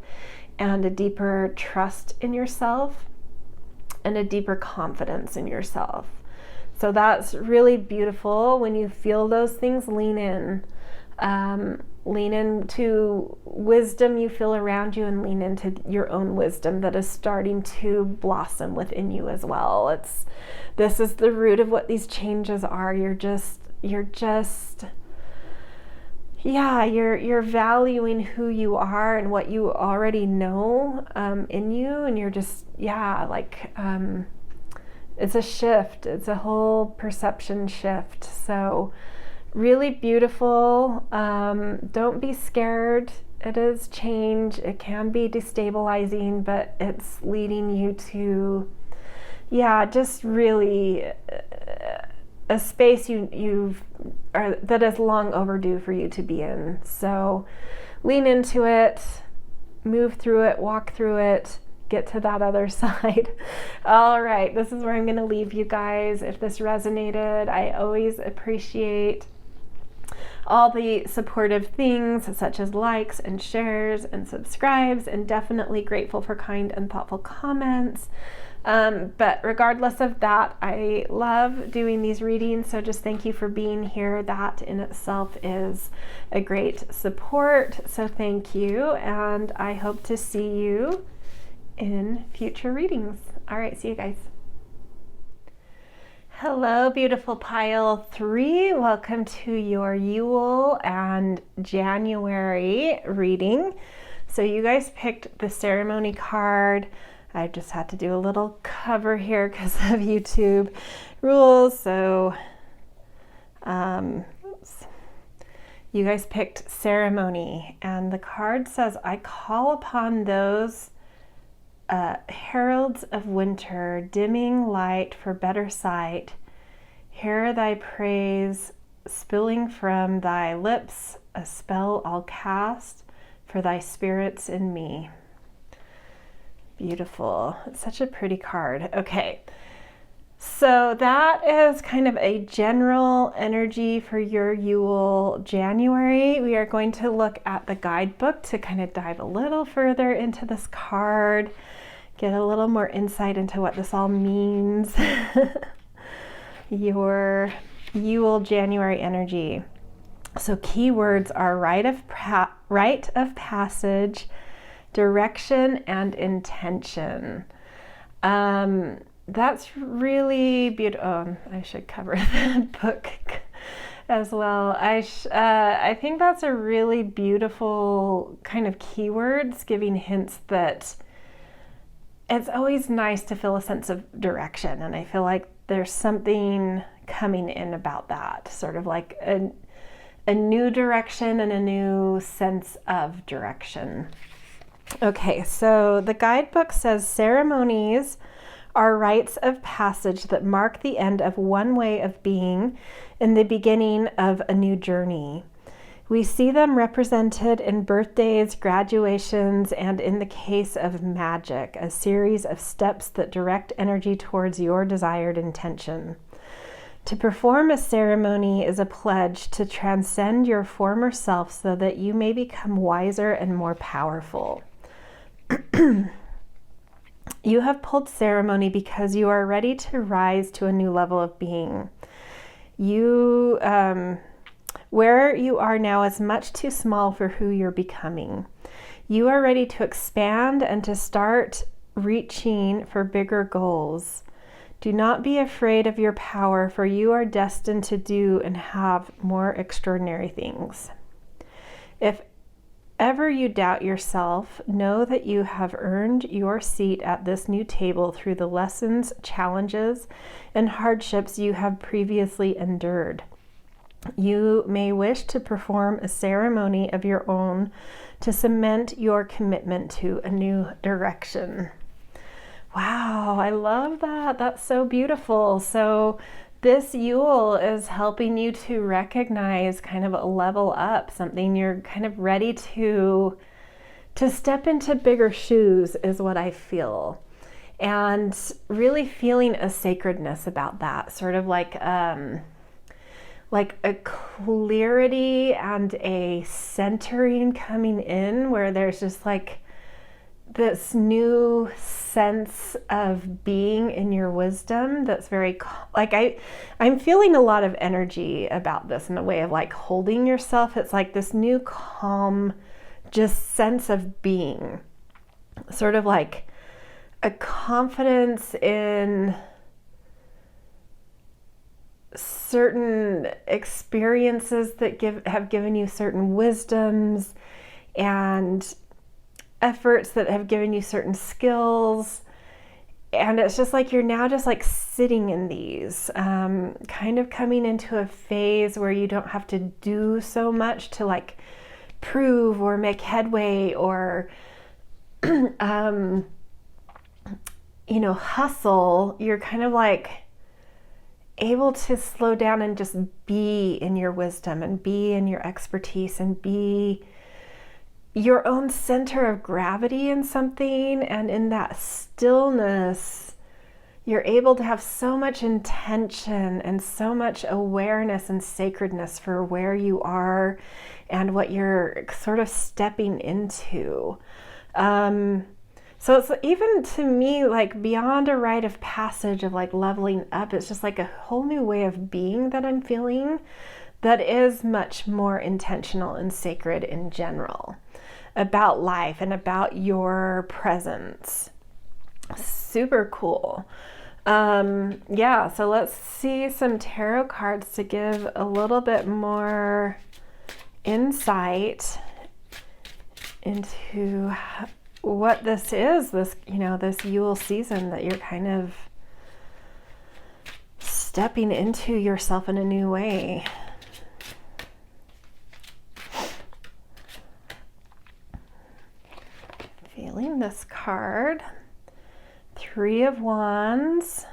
and a deeper trust in yourself and a deeper confidence in yourself. So that's really beautiful. When you feel those things, lean in. Lean into wisdom you feel around you and lean into your own wisdom that is starting to blossom within you as well. This is the root of what these changes are. You're valuing who you are and what you already know in you, and you're just, it's a shift. It's a whole perception shift. So really beautiful. Don't be scared. It is change. It can be destabilizing, but it's leading you to, just really a space that is long overdue for you to be in. So lean into it, move through it, walk through it, get to that other side. All right, this is where I'm going to leave you guys. If this resonated, I always appreciate all the supportive things such as likes and shares and subscribes, and definitely grateful for kind and thoughtful comments. But regardless of that, I love doing these readings, so just thank you for being here. That in itself is a great support, so thank you, and I hope to see you in future readings. All right, see you guys. Hello, beautiful pile 3. Welcome to your Yule and January reading. So you guys picked the ceremony card. I just had to do a little cover here because of YouTube rules. So you guys picked ceremony, and the card says, I call upon those heralds of winter, dimming light for better sight. Hear thy praise spilling from thy lips, a spell I'll cast for thy spirits in me. Beautiful. It's such a pretty card. Okay, so that is kind of a general energy for your Yule January. We are going to look at the guidebook to kind of dive a little further into this card, get a little more insight into what this all means. Your Yule January energy. So keywords are rite of passage, direction, and intention. That's really beautiful. Oh, I should cover the book as well. I think that's a really beautiful kind of keywords, giving hints that it's always nice to feel a sense of direction, and I feel like there's something coming in about that, sort of like a new direction and a new sense of direction. Okay, so the guidebook says ceremonies are rites of passage that mark the end of one way of being and the beginning of a new journey. We see them represented in birthdays, graduations, and in the case of magic, a series of steps that direct energy towards your desired intention. To perform a ceremony is a pledge to transcend your former self so that you may become wiser and more powerful. You have pulled ceremony because you are ready to rise to a new level of being. You Where you are now is much too small for who you're becoming. You are ready to expand and to start reaching for bigger goals. Do not be afraid of your power, for you are destined to do and have more extraordinary things. If ever you doubt yourself, know that you have earned your seat at this new table through the lessons, challenges, and hardships you have previously endured. You may wish to perform a ceremony of your own to cement your commitment to a new direction. Wow, I love that. That's so beautiful. So this Yule is helping you to recognize kind of a level up, something you're kind of ready to step into bigger shoes is what I feel. And really feeling a sacredness about that, sort of like a clarity and a centering coming in, where there's just like this new sense of being in your wisdom that's very, like I'm feeling a lot of energy about this in the way of like holding yourself. It's like this new calm, just sense of being, sort of like a confidence in certain experiences that have given you certain wisdoms, and efforts that have given you certain skills. And it's just like you're now just like sitting in these, kind of coming into a phase where you don't have to do so much to like prove or make headway or hustle. You're kind of like able to slow down and just be in your wisdom and be in your expertise and be your own center of gravity in something. And in that stillness, you're able to have so much intention and so much awareness and sacredness for where you are and what you're sort of stepping into. So it's even to me like beyond a rite of passage of like leveling up. It's just like a whole new way of being that I'm feeling that is much more intentional and sacred in general about life and about your presence. Super cool. So let's see some tarot cards to give a little bit more insight into what this is, this Yule season that you're kind of stepping into yourself in a new way. Feeling this card, 3 of Wands.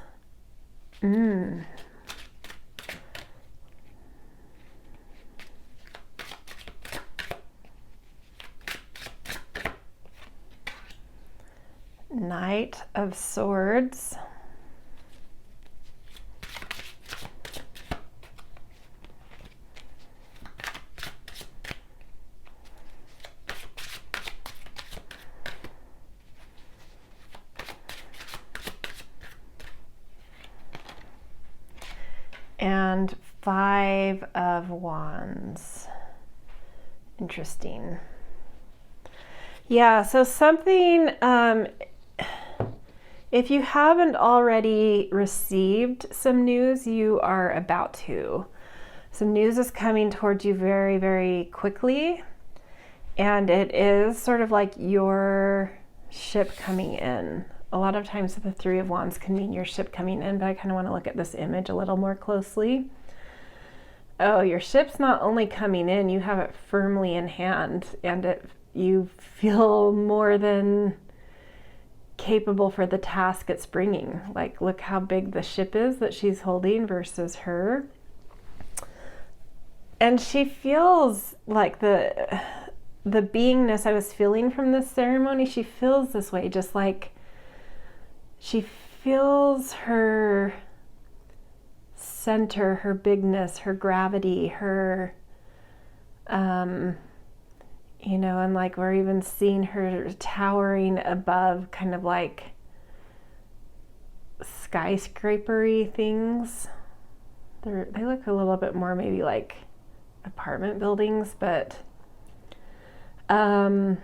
Knight of Swords. And 5 of Wands. Interesting. Yeah, so something, if you haven't already received some news, you are about to. Some news is coming towards you very, very quickly. And it is sort of like your ship coming in. A lot of times the 3 of Wands can mean your ship coming in, but I kind of want to look at this image a little more closely. Oh, your ship's not only coming in, you have it firmly in hand, and you feel more than capable for the task it's bringing. Like, look how big the ship is that she's holding versus her. And she feels like the beingness I was feeling from this ceremony, she feels this way, just like she feels her center, her bigness, her gravity, her, and like we're even seeing her towering above kind of like skyscraper-y things. They look a little bit more maybe like apartment buildings, but a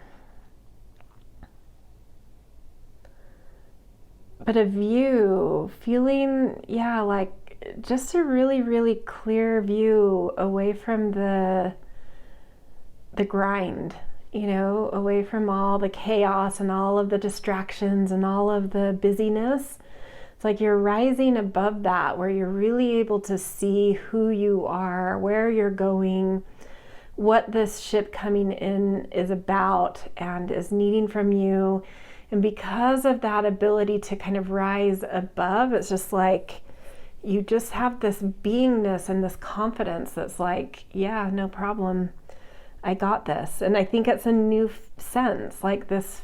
view, feeling, yeah, like just a really, really clear view away from the grind, you know, away from all the chaos and all of the distractions and all of the busyness. It's like you're rising above that, where you're really able to see who you are, where you're going, what this ship coming in is about and is needing from you. And because of that ability to kind of rise above, it's just like you just have this beingness and this confidence that's like, yeah, no problem. I got this. And I think it's a new sense, like this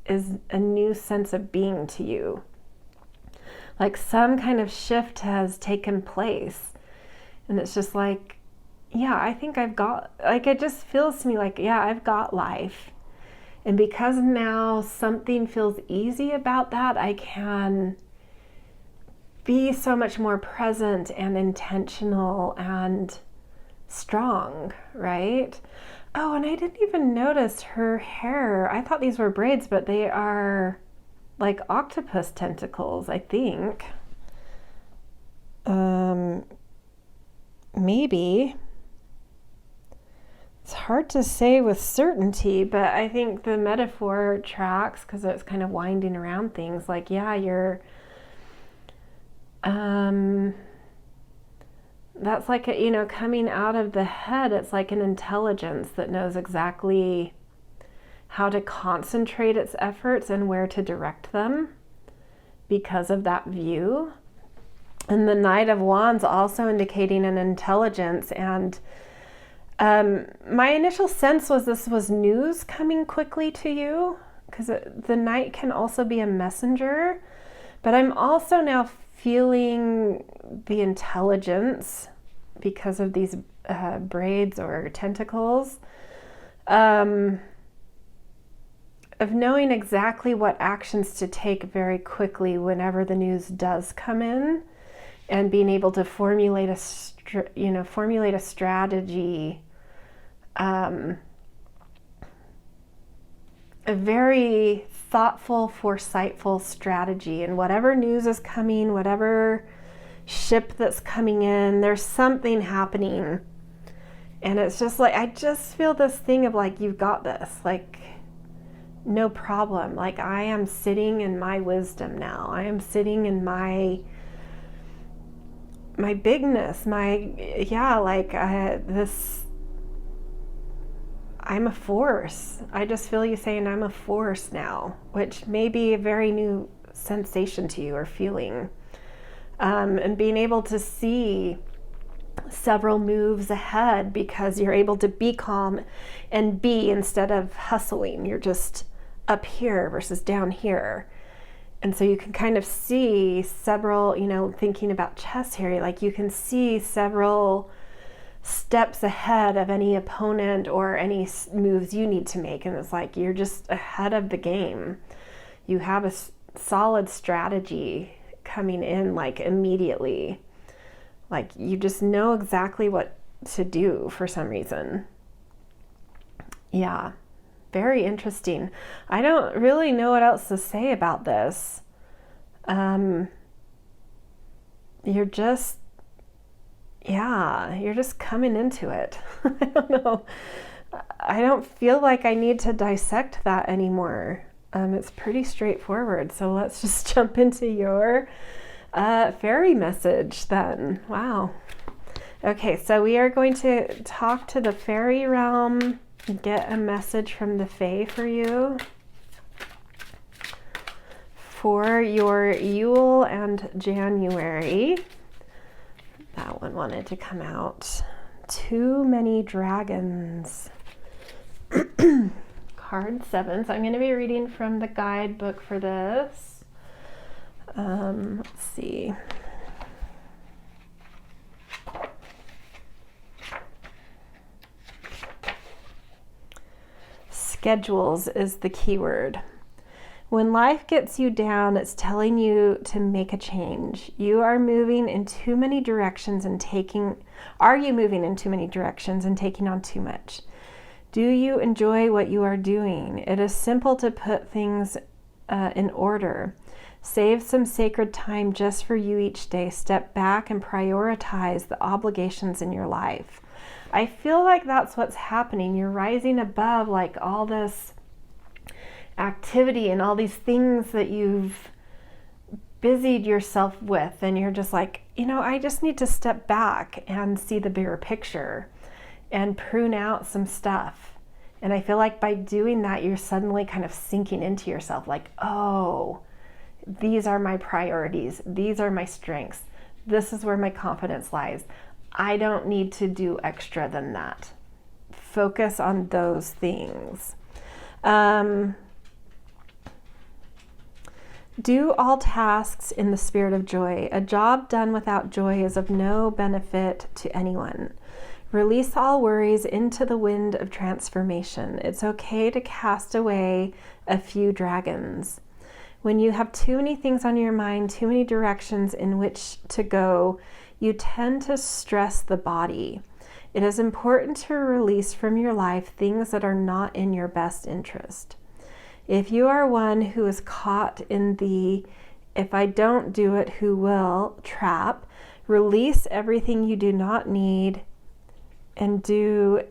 is a new sense of being to you. Like some kind of shift has taken place. And it's just like, yeah, I think I've got, like, it just feels to me like, yeah, I've got life. And because now something feels easy about that, I can be so much more present and intentional and strong, right? Oh, and I didn't even notice her hair. I thought these were braids, but they are like octopus tentacles, I think. Maybe. It's hard to say with certainty, but I think the metaphor tracks because it's kind of winding around things. Like, yeah, you're that's like, you know, coming out of the head, it's like an intelligence that knows exactly how to concentrate its efforts and where to direct them because of that view. And the Knight of Wands also indicating an intelligence. And my initial sense was this was news coming quickly to you, because the Knight can also be a messenger. But I'm also now feeling the intelligence because of these braids or tentacles, of knowing exactly what actions to take very quickly whenever the news does come in, and being able to formulate a strategy, a very thoughtful, foresightful strategy. And whatever news is coming, whatever ship that's coming in, there's something happening. And it's just like, I just feel this thing of like, you've got this, like, no problem. Like, I am sitting in my wisdom now. I am sitting in my bigness, I'm a force. I just feel you saying I'm a force now, which may be a very new sensation to you or feeling. And being able to see several moves ahead because you're able to be calm and be instead of hustling. You're just up here versus down here. And so you can kind of see several, you know, thinking about chess here, like you can see several steps ahead of any opponent or any moves you need to make. And it's like you're just ahead of the game. You have a solid strategy coming in like immediately. Like you just know exactly what to do for some reason. Yeah, very interesting. I don't really know what else to say about this. You're just coming into it. I don't know. I don't feel like I need to dissect that anymore. It's pretty straightforward. So let's just jump into your fairy message then. Wow. Okay, so we are going to talk to the fairy realm, get a message from the Fae for you for your Yule and January. That one wanted to come out. Too many dragons. Card 7. So I'm going to be reading from the guidebook for this. Let's see. Schedules is the keyword. When life gets you down, it's telling you to make a change. Are you moving in too many directions and taking on too much? Do you enjoy what you are doing? It is simple to put things in order. Save some sacred time just for you each day. Step back and prioritize the obligations in your life. I feel like that's what's happening. You're rising above like all this activity and all these things that you've busied yourself with, and you're just like, I just need to step back and see the bigger picture and prune out some stuff. And I feel like by doing that, you're suddenly kind of sinking into yourself like, oh, these are my priorities. These are my strengths. This is where my confidence lies. I don't need to do extra than that. Focus on those things. Do all tasks in the spirit of joy. A job done without joy is of no benefit to anyone. Release all worries into the wind of transformation. It's okay to cast away a few dragons. When you have too many things on your mind, too many directions in which to go, you tend to stress the body. It is important to release from your life things that are not in your best interest. If you are one who is caught in the "if I don't do it, who will" trap, release everything you do not need and do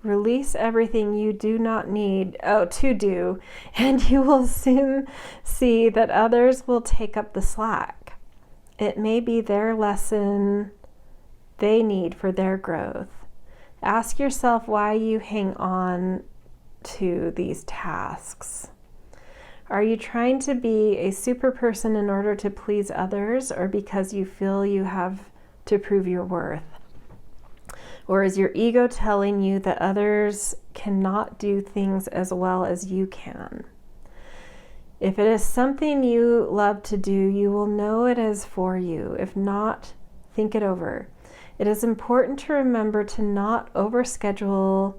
release everything you do not need to do, and you will soon see that others will take up the slack. It may be their lesson they need for their growth. Ask yourself why you hang on to these tasks. Are you trying to be a super person in order to please others, or because you feel you have to prove your worth? Or is your ego telling you that others cannot do things as well as you can? If it is something you love to do, you will know it is for you. If not, think it over. It is important to remember to not overschedule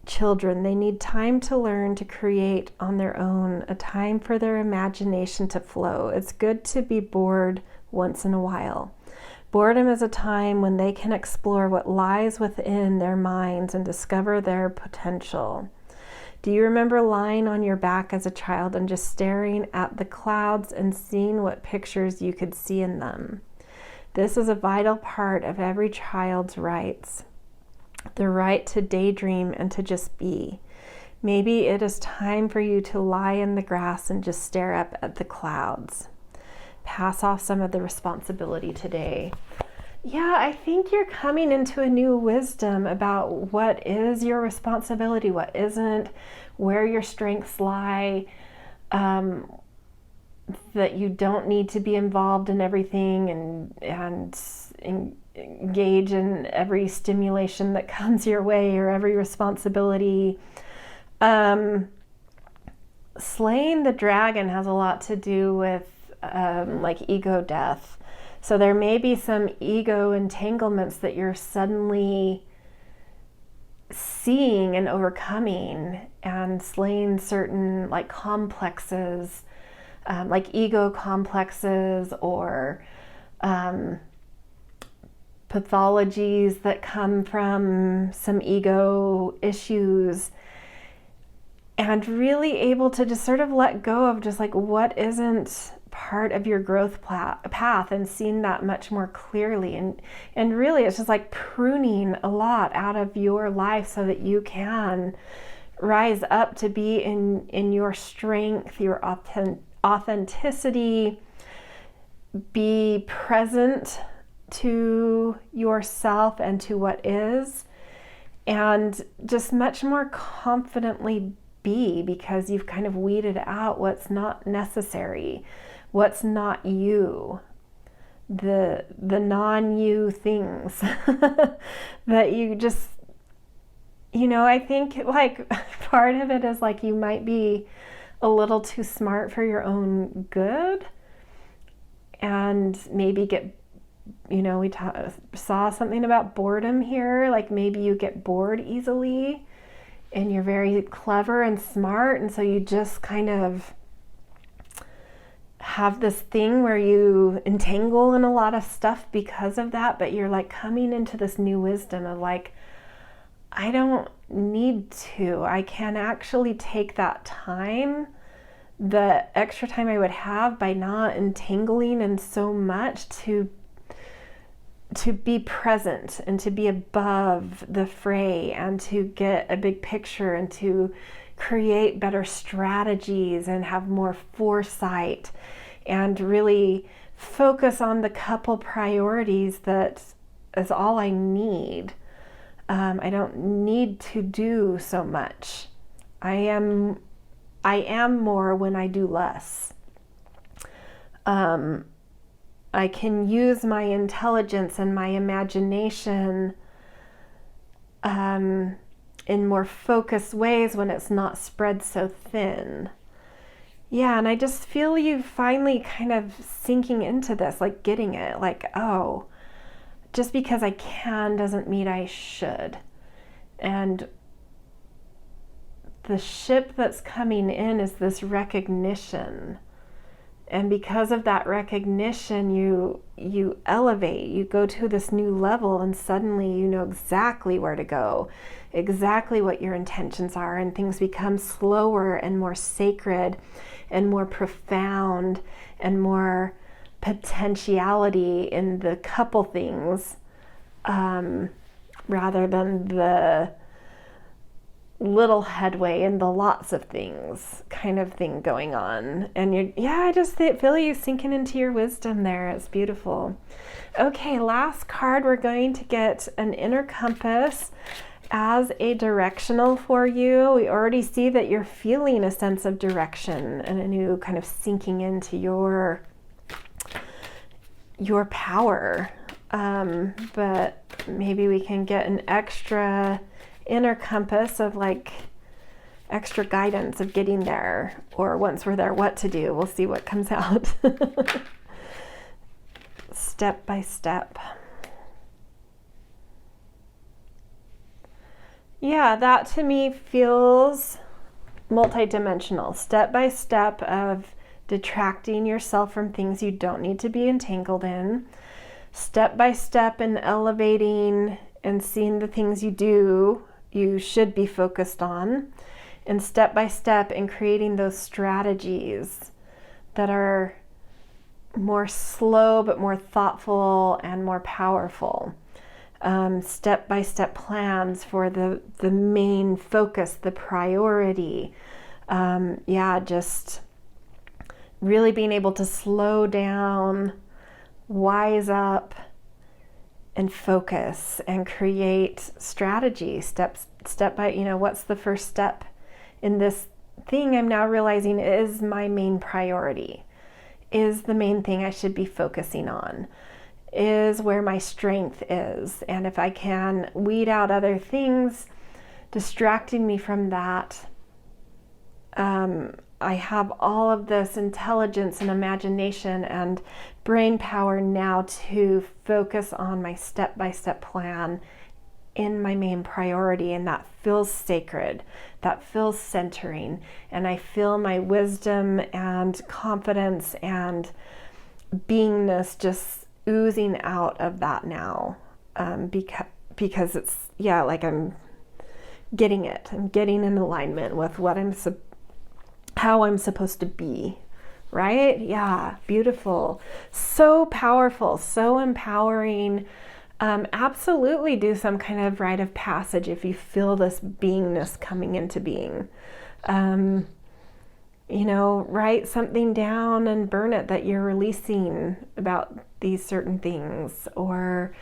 children. They need time to learn to create on their own, a time for their imagination to flow. It's good to be bored once in a while. Boredom is a time when they can explore what lies within their minds and discover their potential. Do you remember lying on your back as a child and just staring at the clouds and seeing what pictures you could see in them? This is a vital part of every child's rights. The right to daydream and to just be. Maybe it is time for you to lie in the grass and just stare up at the clouds. Pass off some of the responsibility today. Yeah, I think you're coming into a new wisdom about what is your responsibility, what isn't, where your strengths lie, that you don't need to be involved in everything and engage in every stimulation that comes your way or every responsibility. Slaying the dragon has a lot to do with like ego death. So there may be some ego entanglements that you're suddenly seeing and overcoming, and slaying certain like complexes, like ego complexes or pathologies that come from some ego issues, and really able to just sort of let go of just like what isn't part of your growth path, and seeing that much more clearly. And really it's just like pruning a lot out of your life so that you can rise up to be in your strength, your authenticity, be present to yourself and to what is, and just much more confidently be, because you've kind of weeded out what's not necessary, what's not you, the non-you things that you just, I think like part of it is like you might be a little too smart for your own good, and maybe get we saw something about boredom here, like maybe you get bored easily and you're very clever and smart, and so you just kind of have this thing where you entangle in a lot of stuff because of that, but you're like coming into this new wisdom of like, I don't need to. I can actually take that time, the extra time I would have by not entangling in so much, to be present and to be above the fray and to get a big picture and to create better strategies and have more foresight and really focus on the couple priorities that is all I need. I don't need to do so much. I am more when I do less. I can use my intelligence and my imagination in more focused ways when it's not spread so thin. Yeah, and I just feel you finally kind of sinking into this, like getting it, like, oh, just because I can doesn't mean I should. And the ship that's coming in is this recognition. And because of that recognition, you elevate, you go to this new level, and suddenly you know exactly where to go, exactly what your intentions are, and things become slower and more sacred and more profound and more potentiality in the couple things, rather than the little headway and the lots of things kind of thing going on. And I just feel you sinking into your wisdom there. It's beautiful. Okay, last card, we're going to get an inner compass as a directional for you. We already see that you're feeling a sense of direction and a new kind of sinking into your power. But maybe we can get an extra inner compass of like extra guidance of getting there, or once we're there, what to do. We'll see what comes out. Step by step. Yeah, that to me feels multidimensional. Step by step of detracting yourself from things you don't need to be entangled in. Step by step in elevating and seeing the things you should be focused on. And step by step in creating those strategies that are more slow but more thoughtful and more powerful. Step-by-step plans for the main focus, the priority. Just really being able to slow down, wise up, and focus and create strategy step by, what's the first step in this thing I'm now realizing is my main priority, is the main thing I should be focusing on, is where my strength is. And if I can weed out other things distracting me from that, I have all of this intelligence and imagination and brain power now to focus on my step-by-step plan in my main priority. And that feels sacred, that feels centering, and I feel my wisdom and confidence and beingness just oozing out of that now, because it's like I'm getting it. I'm getting in alignment with what how I'm supposed to be, right? Yeah, beautiful, so powerful, so empowering. Absolutely do some kind of rite of passage if you feel this beingness coming into being. Write something down and burn it that you're releasing about these certain things, or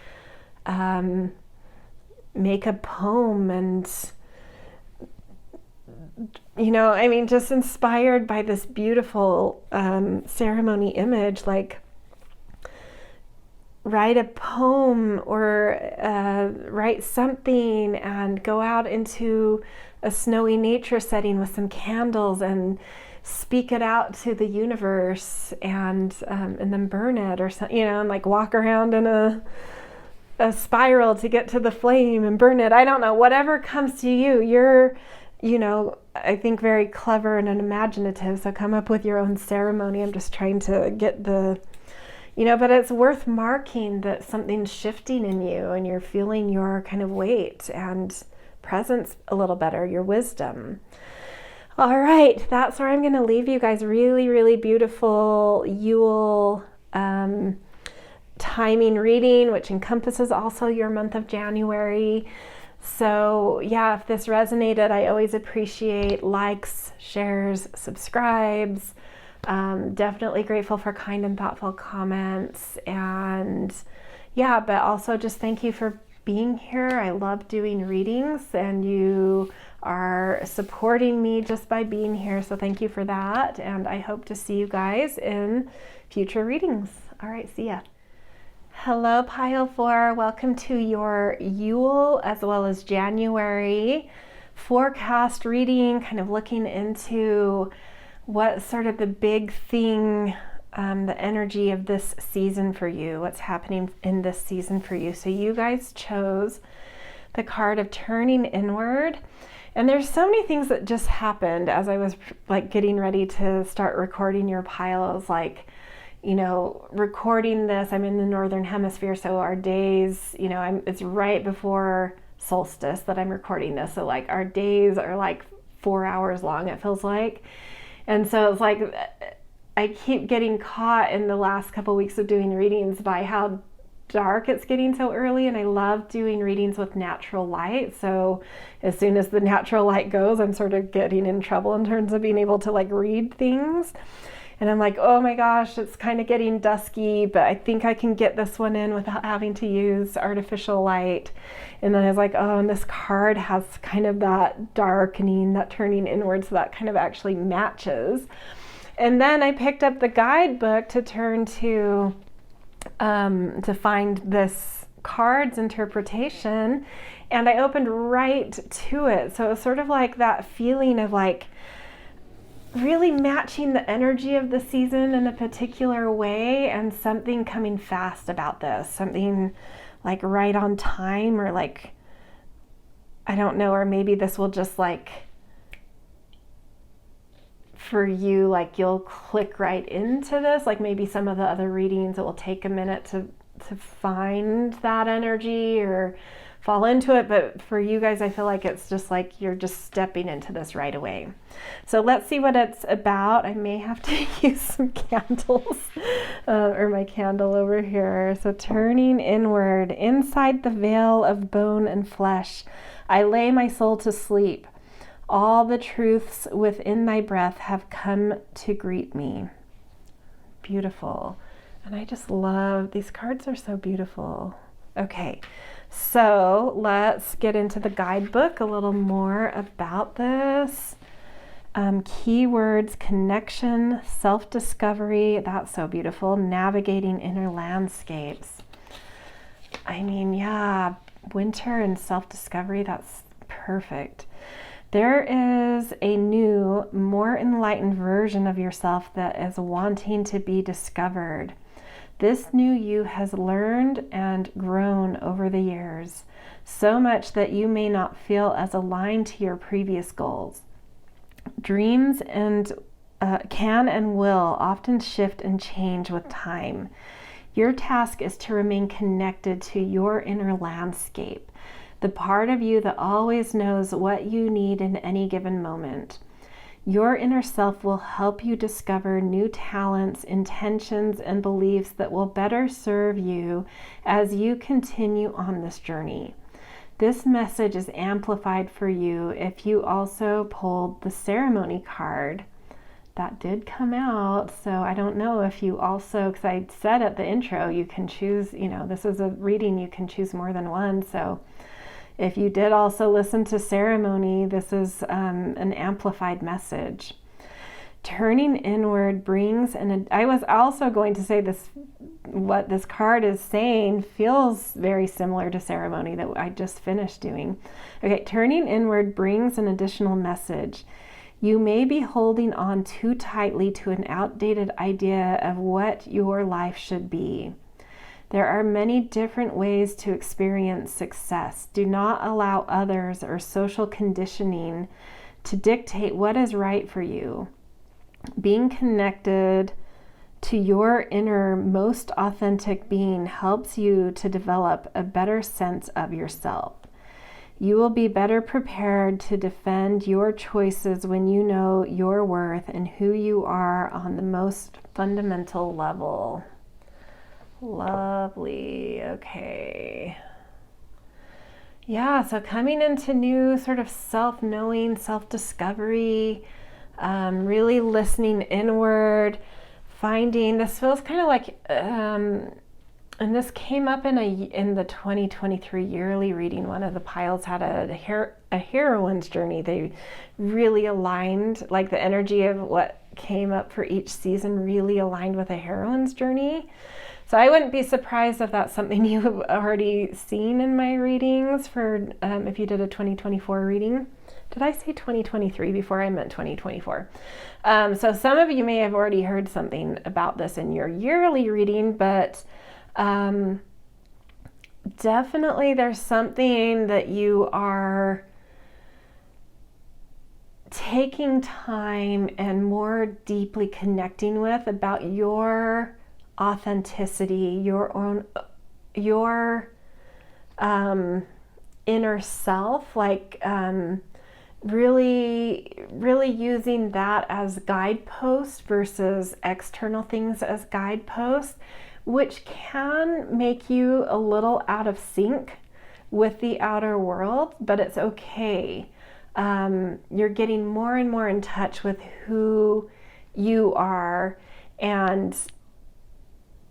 make a poem and, just inspired by this beautiful ceremony image, like write a poem or write something and go out into a snowy nature setting with some candles and speak it out to the universe and then burn it or something, and like walk around in a spiral to get to the flame and burn it. I don't know, whatever comes to you. You're, I think very clever and imaginative, so come up with your own ceremony. I'm just trying to get but it's worth marking that something's shifting in you and you're feeling your kind of weight and presence a little better, your wisdom. All right, that's where I'm going to leave you guys. Really, really beautiful Yule timing reading, which encompasses also your month of January. So yeah, if this resonated, I always appreciate likes, shares, subscribes. Definitely grateful for kind and thoughtful comments. And yeah, but also just thank you for being here. I love doing readings and you are supporting me just by being here. So thank you for that. And I hope to see you guys in future readings. All right, see ya. Hello, Pile 4. Welcome to your Yule as well as January forecast reading, kind of looking into what's sort of the big thing, the energy of this season for you, what's happening in this season for you. So you guys chose the card of turning inward. And there's so many things that just happened as I was like getting ready to start recording your pile. I was like, recording this, I'm in the Northern Hemisphere, so our days, it's right before solstice that I'm recording this. So like our days are like 4 hours long, it feels like. And so it's like, I keep getting caught in the last couple weeks of doing readings by how dark it's getting so early. And I love doing readings with natural light. So as soon as the natural light goes, I'm sort of getting in trouble in terms of being able to like read things. And I'm like, oh my gosh, it's kind of getting dusky, but I think I can get this one in without having to use artificial light. And then I was like, oh, and this card has kind of that darkening, that turning inward, so that kind of actually matches. And then I picked up the guidebook to turn to find this card's interpretation, and I opened right to it. So it was sort of like that feeling of like, really matching the energy of the season in a particular way, and something coming fast about this, something like right on time, or like, I don't know, or maybe this will just like, for you, like you'll click right into this. Like maybe some of the other readings, it will take a minute to find that energy or fall into it, but for you guys, I feel like it's just like you're just stepping into this right away. So let's see what it's about. I may have to use some candles or my candle over here. So turning inward, inside the veil of bone and flesh, I lay my soul to sleep. All the truths within thy breath have come to greet me. Beautiful. And I just love, these cards are so beautiful. Okay. So let's get into the guidebook a little more about this. Keywords: connection, self-discovery. That's so beautiful. Navigating inner landscapes. I mean, yeah, winter and self-discovery, that's perfect. There is a new, more enlightened version of yourself that is wanting to be discovered. This new you has learned and grown over the years, so much that you may not feel as aligned to your previous goals. Dreams can and will often shift and change with time. Your task is to remain connected to your inner landscape, the part of you that always knows what you need in any given moment. Your inner self will help you discover new talents, intentions, and beliefs that will better serve you as you continue on this journey. This message is amplified for you if you also pulled the ceremony card. That did come out, so I don't know if you also, because I said at the intro, you can choose, this is a reading, you can choose more than one, so if you did also listen to ceremony, this is an amplified message. Turning inward brings, and I was also going to say this, what this card is saying feels very similar to ceremony that I just finished doing. Okay, turning inward brings an additional message. You may be holding on too tightly to an outdated idea of what your life should be. There are many different ways to experience success. Do not allow others or social conditioning to dictate what is right for you. Being connected to your inner, most authentic being helps you to develop a better sense of yourself. You will be better prepared to defend your choices when you know your worth and who you are on the most fundamental level. Lovely. Okay. Yeah, so coming into new sort of self-knowing, self-discovery, really listening inward, finding, this feels kind of like, and this came up in the 2023 yearly reading. One of the piles had a heroine's journey. They really aligned, like the energy of what came up for each season really aligned with a heroine's journey. So I wouldn't be surprised if that's something you have already seen in my readings for if you did a 2024 reading. Did I say 2023 before? I meant 2024. So some of you may have already heard something about this in your yearly reading, but definitely there's something that you are taking time and more deeply connecting with about your authenticity, your inner self, like really using that as guideposts versus external things as guideposts, which can make you a little out of sync with the outer world, but it's okay. You're getting more and more in touch with who you are and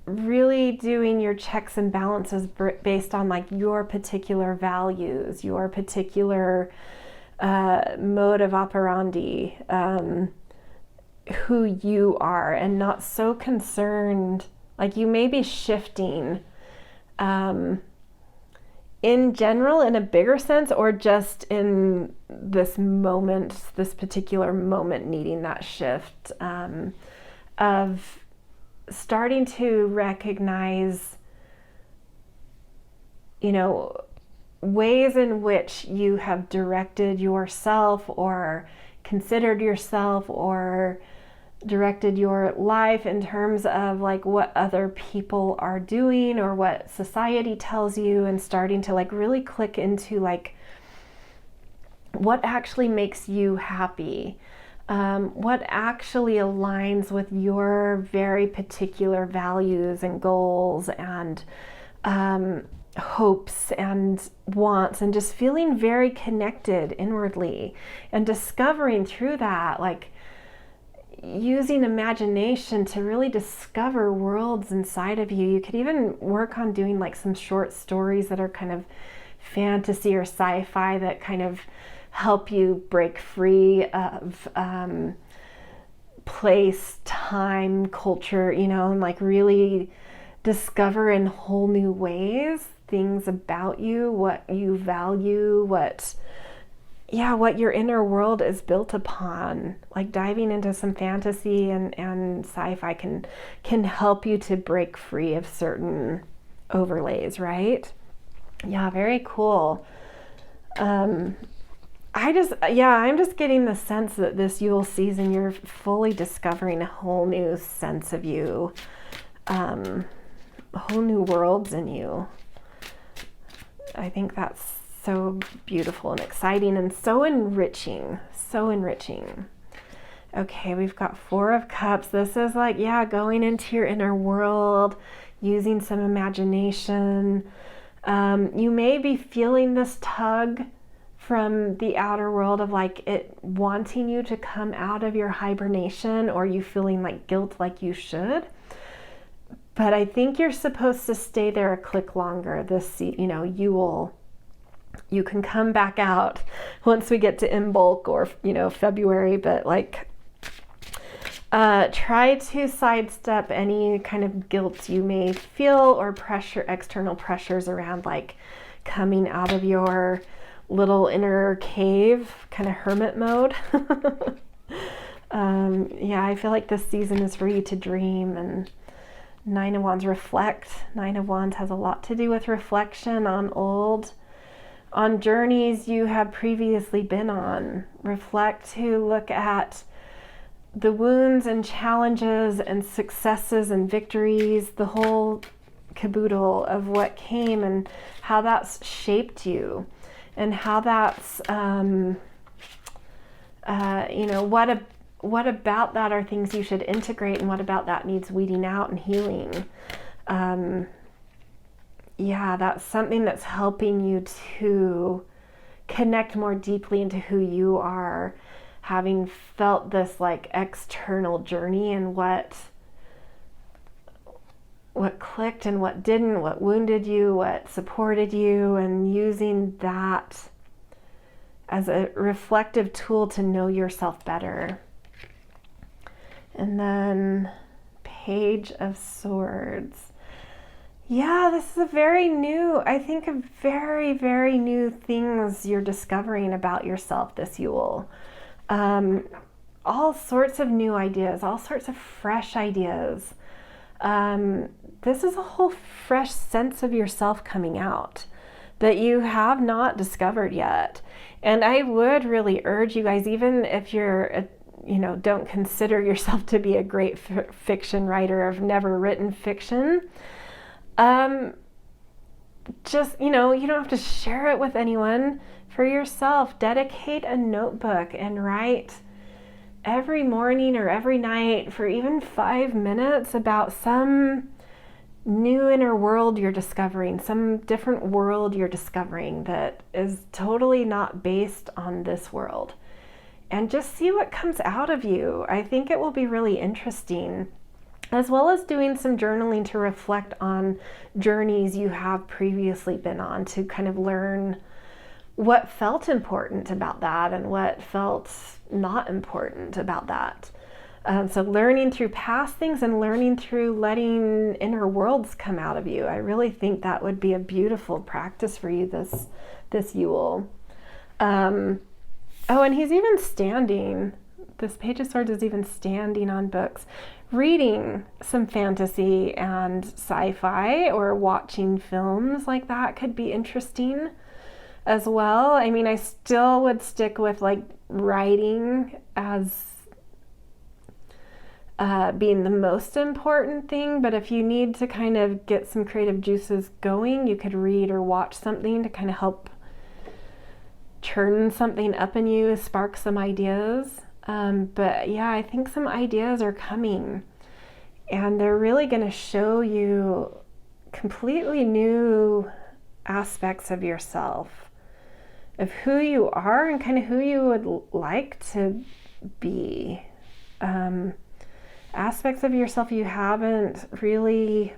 really doing your checks and balances based on like your particular values, your particular mode of operandi, who you are, and not so concerned, like you may be shifting in general in a bigger sense, or just in this moment, this particular moment needing that shift of starting to recognize, ways in which you have directed yourself or considered yourself or directed your life in terms of like what other people are doing or what society tells you, and starting to like really click into like what actually makes you happy. What actually aligns with your very particular values and goals and hopes and wants, and just feeling very connected inwardly and discovering through that, like using imagination to really discover worlds inside of you. You could even work on doing like some short stories that are kind of fantasy or sci-fi that kind of help you break free of place, time, culture, and like really discover in whole new ways things about you, what you value, what your inner world is built upon. Like diving into some fantasy and sci-fi can help you to break free of certain overlays, right? Yeah, very cool. I'm just getting the sense that this Yule season, you're fully discovering a whole new sense of you, whole new worlds in you. I think that's so beautiful and exciting and so enriching, so enriching. Okay, we've got 4 of Cups. This is like, going into your inner world, using some imagination. You may be feeling this tug from the outer world of like it wanting you to come out of your hibernation, or you feeling like guilt like you should. But I think you're supposed to stay there a click longer. You can come back out once we get to Imbolc or, February, but like try to sidestep any kind of guilt you may feel or external pressures around like coming out of your little inner cave, kind of hermit mode. Yeah, I feel like this season is for you to dream, and Nine of Wands, reflect. Nine of Wands has a lot to do with reflection on journeys you have previously been on. Reflect to look at the wounds and challenges and successes and victories, the whole caboodle of what came and how that's shaped you, and how that's, what about that are things you should integrate, and what about that needs weeding out and healing. Yeah, that's something that's helping you to connect more deeply into who you are, having felt this like external journey and what clicked and what didn't, what wounded you, what supported you, and using that as a reflective tool to know yourself better. And then Page of Swords. Yeah, this is a very new things you're discovering about yourself this Yule. All sorts of new ideas, all sorts of fresh ideas. This is a whole fresh sense of yourself coming out that you have not discovered yet. And I would really urge you guys, even if you're don't consider yourself to be a great fiction writer, or have never written fiction, just, you don't have to share it with anyone. For yourself, dedicate a notebook and write every morning or every night for even 5 minutes about some new inner world you're discovering, some different world you're discovering that is totally not based on this world. And just see what comes out of you. I think it will be really interesting, as well as doing some journaling to reflect on journeys you have previously been on, to kind of learn what felt important about that and what felt not important about that. So learning through past things and learning through letting inner worlds come out of you. I really think that would be a beautiful practice for you this Yule. Oh, and he's even standing. This Page of Swords is even standing on books, reading some fantasy and sci-fi, or watching films like that could be interesting as well. I mean, I still would stick with like writing as being the most important thing, but if you need to kind of get some creative juices going, you could read or watch something to kind of help churn something up in you, spark some ideas. But yeah, I think some ideas are coming, and they're really going to show you completely new aspects of yourself, of who you are and kind of who you would like to be. Aspects of yourself you haven't really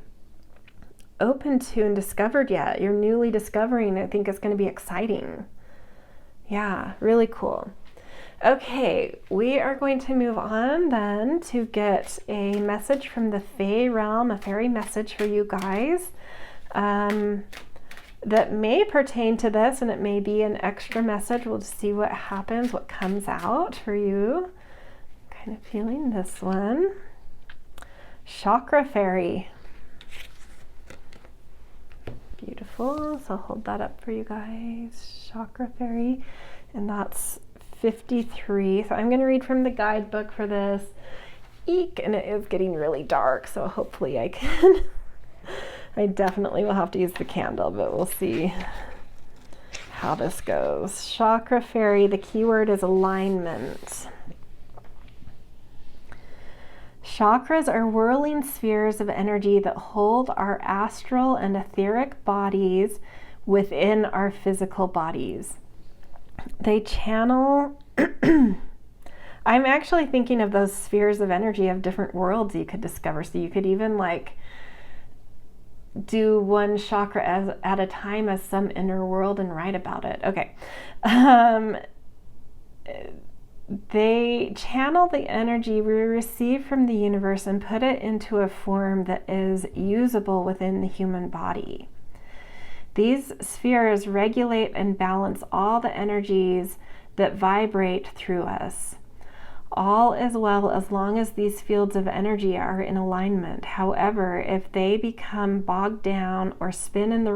opened to and discovered yet. You're newly discovering. I think it's going to be exciting. Yeah, really cool. Okay, we are going to move on then to get a message from the Fae realm, a fairy message for you guys that may pertain to this, and it may be an extra message. We'll just see what happens, what comes out for you. Kind of feeling this one. Chakra Fairy. Beautiful. So I'll hold that up for you guys. Chakra Fairy. And that's 53. So I'm going to read from the guidebook for this. Eek! And it is getting really dark, so hopefully I can. I definitely will have to use the candle, but we'll see how this goes. Chakra Fairy, the keyword is alignment. Chakras are whirling spheres of energy that hold our astral and etheric bodies within our physical bodies. They channel... I'm actually thinking of those spheres of energy of different worlds you could discover. So you could even like do one chakra at a time as some inner world and write about it. Okay. They channel the energy we receive from the universe and put it into a form that is usable within the human body. These spheres regulate and balance all the energies that vibrate through us. All is well as long as these fields of energy are in alignment. However, if they become bogged down or spin in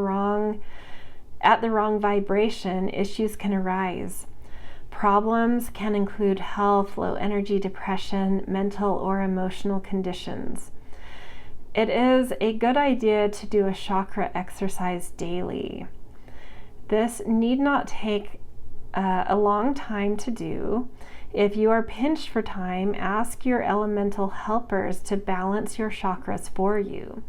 at the wrong vibration, issues can arise. Problems can include health, low energy, depression, mental or emotional conditions. It is a good idea to do a chakra exercise daily. This need not take a long time to do. If you are pinched for time, ask your elemental helpers to balance your chakras for you.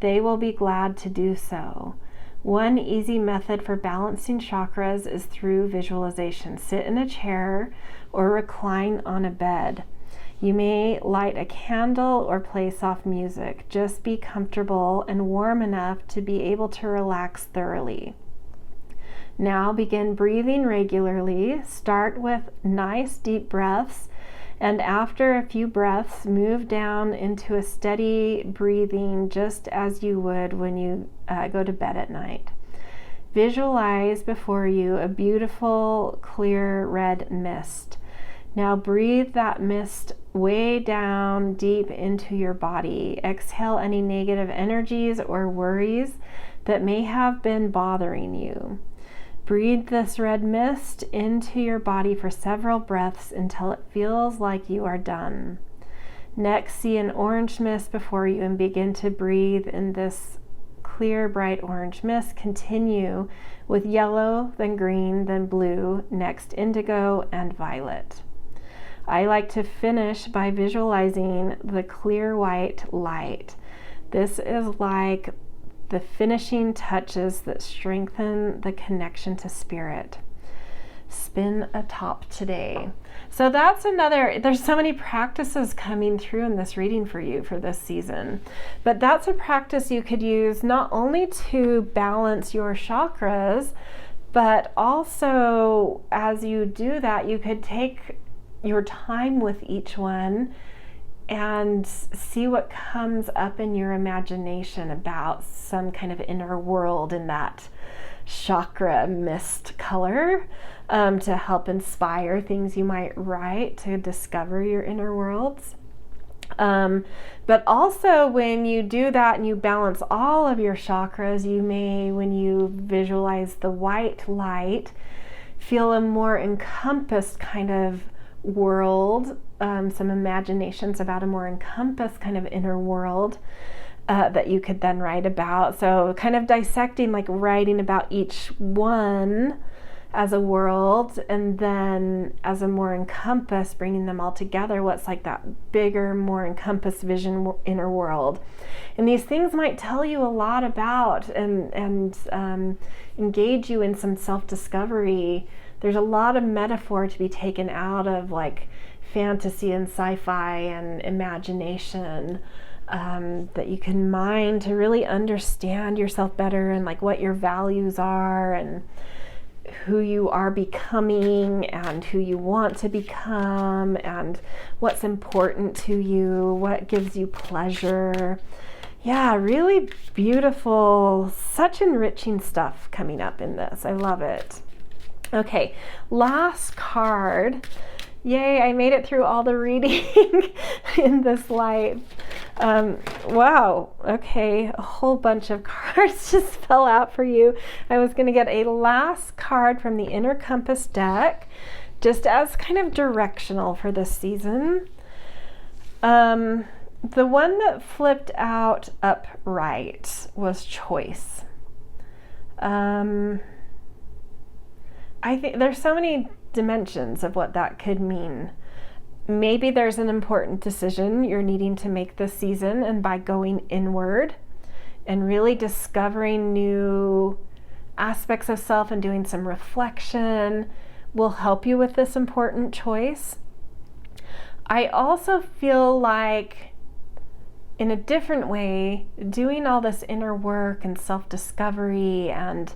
They will be glad to do so. One easy method for balancing chakras is through visualization. Sit in a chair or recline on a bed. You may light a candle or play soft music. Just be comfortable and warm enough to be able to relax thoroughly. Now begin breathing regularly. Start with nice deep breaths, and after a few breaths, move down into a steady breathing just as you would when you go to bed at night. Visualize before you a beautiful, clear red mist. Now breathe that mist way down deep into your body. Exhale any negative energies or worries that may have been bothering you. Breathe this red mist into your body for several breaths until it feels like you are done. Next, see an orange mist before you and begin to breathe in this clear, bright orange mist. Continue with yellow, then green, then blue, next indigo and violet. I like to finish by visualizing the clear white light. This is like the finishing touches that strengthen the connection to spirit. Spin a top today. So that's there's so many practices coming through in this reading for you for this season. But that's a practice you could use not only to balance your chakras, but also as you do that, you could take your time with each one and see what comes up in your imagination about some kind of inner world in that chakra mist color, to help inspire things you might write to discover your inner worlds. But also when you do that and you balance all of your chakras, you may, when you visualize the white light, feel a more encompassed kind of world, some imaginations about a more encompassed kind of inner world that you could then write about. So kind of dissecting, like writing about each one as a world, and then as a more encompassed, bringing them all together, what's like that bigger, more encompassed vision inner world. And these things might tell you a lot about and engage you in some self-discovery. There's a lot of metaphor to be taken out of like fantasy and sci-fi and imagination that you can mine to really understand yourself better, and like what your values are and who you are becoming and who you want to become and what's important to you, what gives you pleasure. Yeah, really beautiful, such enriching stuff coming up in this. I love it. Okay, last card. Yay, I made it through all the reading in this light. Wow, okay, a whole bunch of cards just fell out for you. I was going to get a last card from the Inner Compass deck, just as kind of directional for this season. The one that flipped out upright was choice. I think there's so many dimensions of what that could mean. Maybe there's an important decision you're needing to make this season, and by going inward and really discovering new aspects of self and doing some reflection will help you with this important choice. I also feel like, in a different way, doing all this inner work and self-discovery and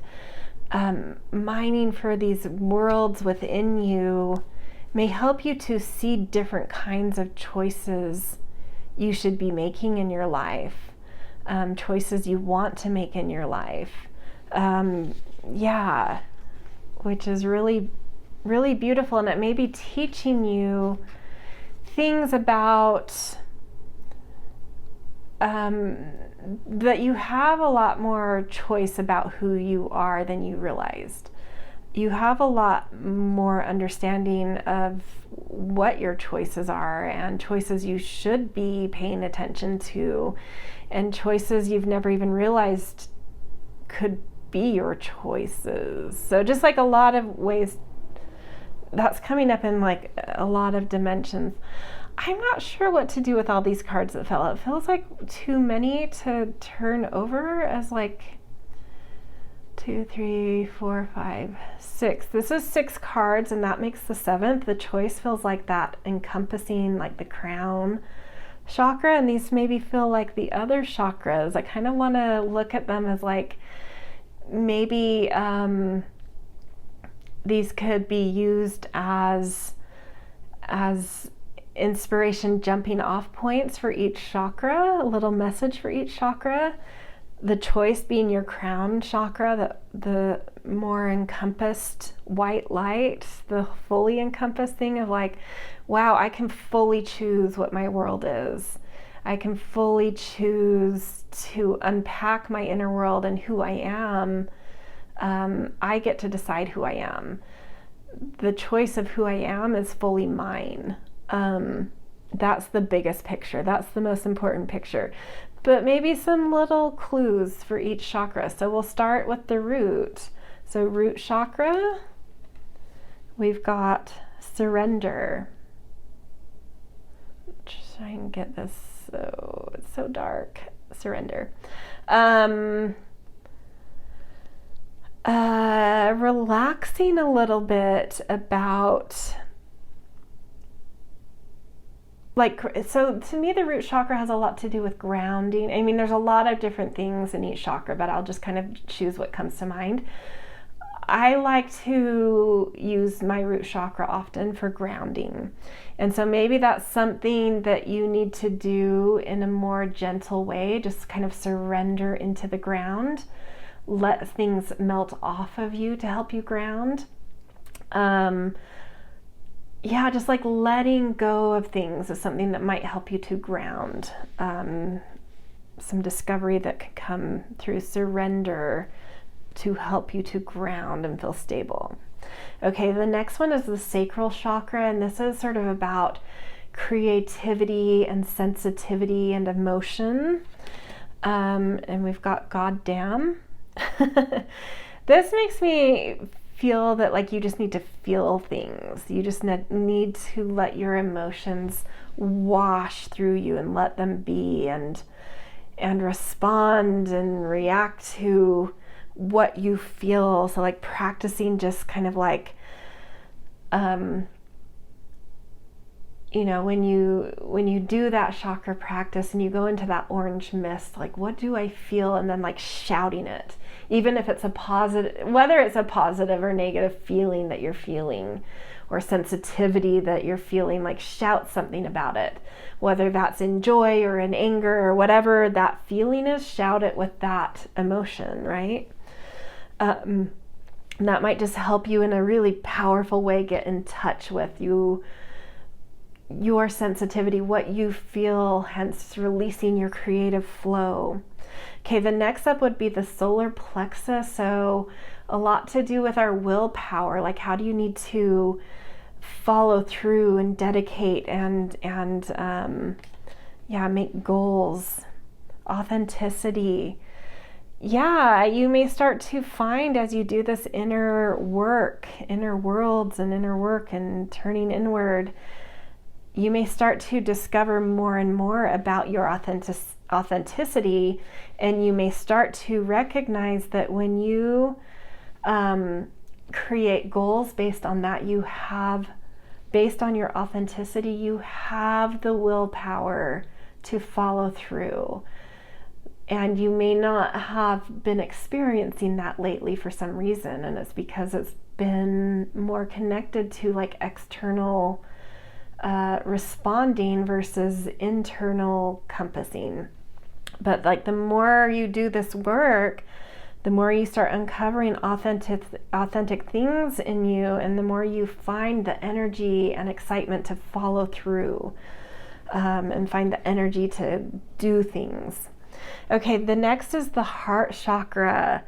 mining for these worlds within you may help you to see different kinds of choices you should be making in your life, choices you want to make in your life. Which is really, really beautiful. And it may be teaching you things about that you have a lot more choice about who you are than you realized. You have a lot more understanding of what your choices are, and choices you should be paying attention to, and choices you've never even realized could be your choices. So just like a lot of ways that's coming up in like a lot of dimensions. I'm not sure what to do with all these cards that fell out. It feels like too many to turn over as like 2, 3, 4, 5, 6. This is 6 cards, and that makes the 7th. The choice feels like that encompassing like the crown chakra, and these maybe feel like the other chakras. I kind of want to look at them as like maybe these could be used as inspiration jumping off points for each chakra, a little message for each chakra. The choice being your crown chakra, the more encompassed white light, the fully encompassed thing of like, wow, I can fully choose what my world is. I can fully choose to unpack my inner world and who I am. I get to decide who I am. The choice of who I am is fully mine. That's the biggest picture. That's the most important picture. But maybe some little clues for each chakra. So we'll start with the root. So root chakra, we've got surrender. Try and get this, so it's so dark. Surrender. Relaxing a little bit about, like, so to me the root chakra has a lot to do with grounding. I mean, there's a lot of different things in each chakra, but I'll just kind of choose what comes to mind. I like to use my root chakra often for grounding. And so maybe that's something that you need to do in a more gentle way, just kind of surrender into the ground. Let things melt off of you to help you ground. Just like letting go of things is something that might help you to ground. Some discovery that could come through surrender to help you to ground and feel stable. Okay, the next one is the sacral chakra, and this is sort of about creativity and sensitivity and emotion. And we've got goddamn. This makes me feel that like you just need to feel things. You just need to let your emotions wash through you and let them be, and respond and react to what you feel. So like practicing just kind of like when you do that chakra practice and you go into that orange mist, like, what do I feel? And then like shouting it, even if it's a positive, whether it's a positive or negative feeling that you're feeling or sensitivity that you're feeling, like shout something about it, whether that's in joy or in anger or whatever that feeling is, shout it with that emotion, right? And that might just help you in a really powerful way get in touch with your sensitivity, what you feel, hence releasing your creative flow. Okay, the next up would be the solar plexus. So a lot to do with our willpower, like how do you need to follow through and dedicate and make goals, authenticity. Yeah, you may start to find as you do this inner work, inner worlds and inner work and turning inward, you may start to discover more and more about your authenticity, and you may start to recognize that when you create goals based on that, based on your authenticity, you have the willpower to follow through. And you may not have been experiencing that lately for some reason, and it's because it's been more connected to like external responding versus internal compassing. But like the more you do this work, the more you start uncovering authentic things in you, and the more you find the energy and excitement to follow through, and find the energy to do things. Okay, the next is the heart chakra.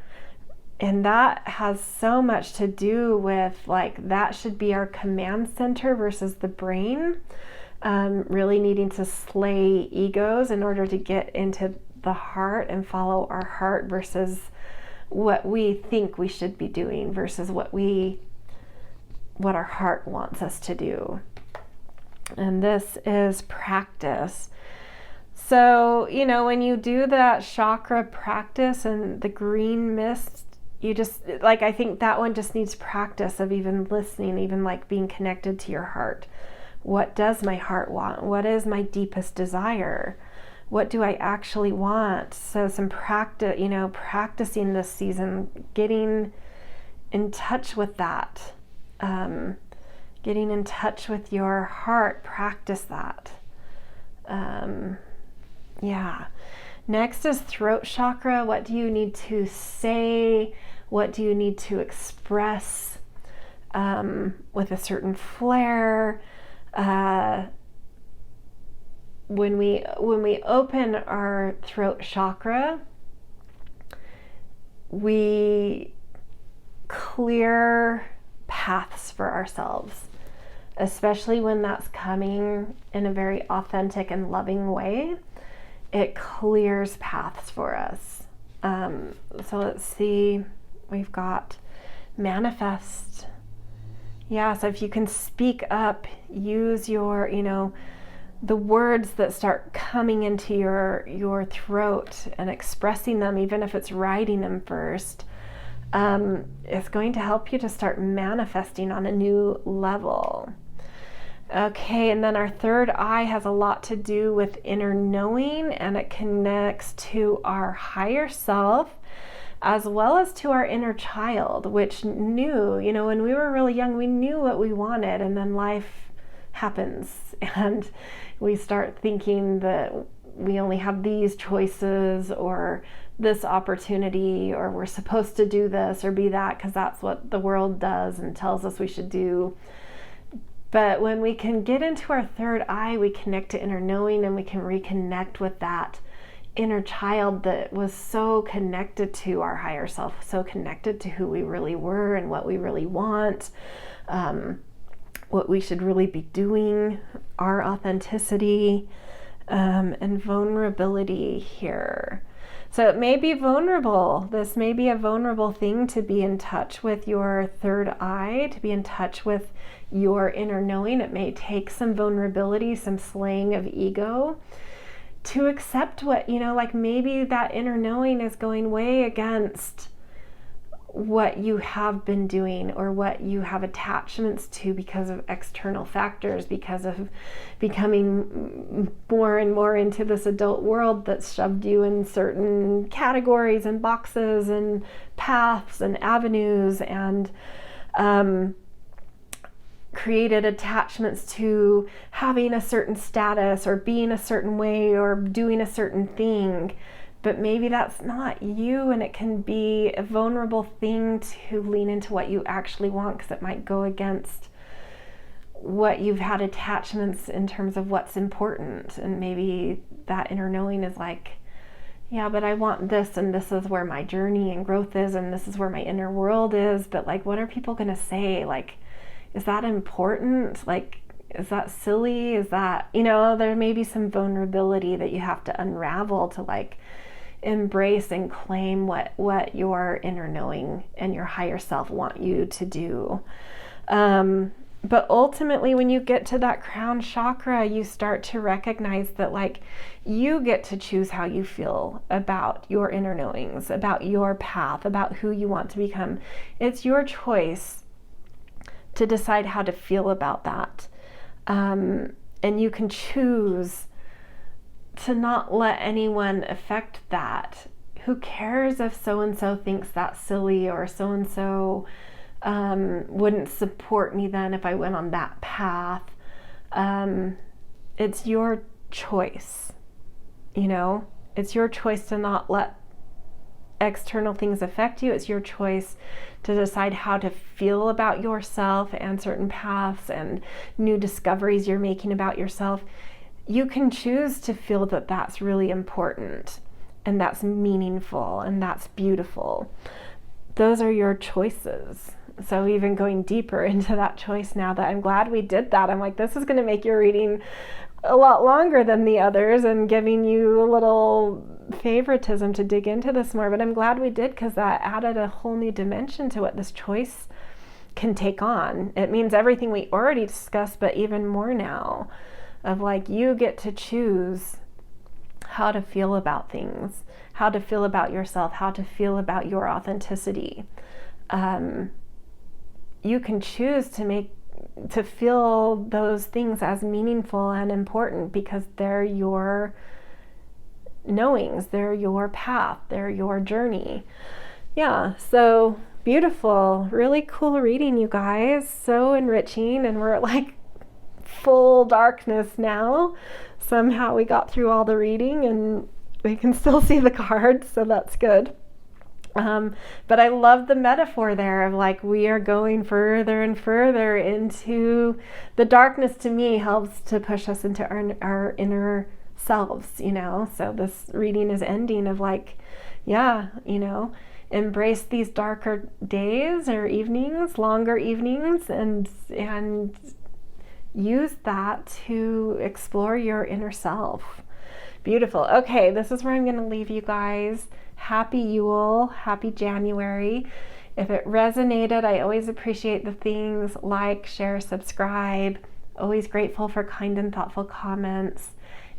And that has so much to do with, like, that should be our command center versus the brain. Really needing to slay egos in order to get into the heart and follow our heart versus what we think we should be doing versus what our heart wants us to do. And this is practice. So, when you do that chakra practice and the green mist, you just, like, I think that one just needs practice of even listening, even like being connected to your heart. What does my heart want? What is my deepest desire? What do I actually want? So some practice, practicing this season, getting in touch with that, getting in touch with your heart, practice that. Next is throat chakra. What do you need to say? What do you need to express with a certain flair? When we open our throat chakra, we clear paths for ourselves, especially when that's coming in a very authentic and loving way. It clears paths for us. So let's see, we've got manifest. So if you can speak up, use your, the words that start coming into your throat and expressing them, even if it's writing them first, is going to help you to start manifesting on a new level. Okay, and then our third eye has a lot to do with inner knowing, and it connects to our higher self as well as to our inner child, which knew, when we were really young, we knew what we wanted, and then life happens and we start thinking that we only have these choices or this opportunity, or we're supposed to do this or be that because that's what the world does and tells us we should do. But when we can get into our third eye, we connect to inner knowing, and we can reconnect with that inner child that was so connected to our higher self, so connected to who we really were and what we really want, what we should really be doing, our authenticity, and vulnerability here. So it may be vulnerable. This may be a vulnerable thing to be in touch with your third eye, to be in touch with your inner knowing. It may take some vulnerability, some slaying of ego to accept what, like maybe that inner knowing is going way against what you have been doing or what you have attachments to because of external factors, because of becoming more and more into this adult world that's shoved you in certain categories and boxes and paths and avenues, and created attachments to having a certain status or being a certain way or doing a certain thing. But maybe that's not you, and it can be a vulnerable thing to lean into what you actually want, because it might go against what you've had attachments in terms of what's important. And maybe that inner knowing is like, yeah, but I want this, and this is where my journey and growth is, and this is where my inner world is. But like, what are people going to say? Like, is that important? Like, is that silly? Is that, there may be some vulnerability that you have to unravel to like embrace and claim what your inner knowing and your higher self want you to do. But ultimately, when you get to that crown chakra, you start to recognize that like you get to choose how you feel about your inner knowings, about your path, about who you want to become. It's your choice to decide how to feel about that. And you can choose to not let anyone affect that. Who cares if so-and-so thinks that's silly, or so-and-so wouldn't support me then if I went on that path. It's your choice, it's your choice to not let external things affect you. It's your choice to decide how to feel about yourself and certain paths and new discoveries you're making about yourself. You can choose to feel that that's really important and that's meaningful and that's beautiful. Those are your choices. So even going deeper into that choice now that I'm glad we did that, I'm like, this is going to make your reading a lot longer than the others and giving you a little favoritism to dig into this more. But I'm glad we did, because that added a whole new dimension to what this choice can take on. It means everything we already discussed, but even more now, of like, you get to choose how to feel about things, how to feel about yourself, how to feel about your authenticity. You can choose to feel those things as meaningful and important, because they're your knowings, they're your path, they're your journey. Yeah, so beautiful, really cool reading, you guys. So enriching, and we're like full darkness now. Somehow we got through all the reading and we can still see the cards, so that's good. But I love the metaphor there of like, we are going further and further into the darkness. To me, helps to push us into our inner selves, you know. So this reading is ending of like, yeah, you know, embrace these darker days or evenings, longer evenings, and use that to explore your inner self. Beautiful. Okay, this is where I'm going to leave you guys. Happy Yule, happy January. If it resonated, I always appreciate the things like, share, subscribe. Always grateful for kind and thoughtful comments.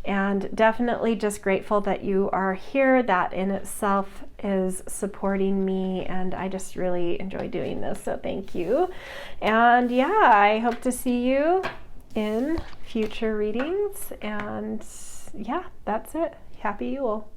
And definitely just grateful that you are here. That in itself is supporting me, and I just really enjoy doing this, so thank you. And yeah, I hope to see you in future readings. And yeah, that's it. Happy Yule.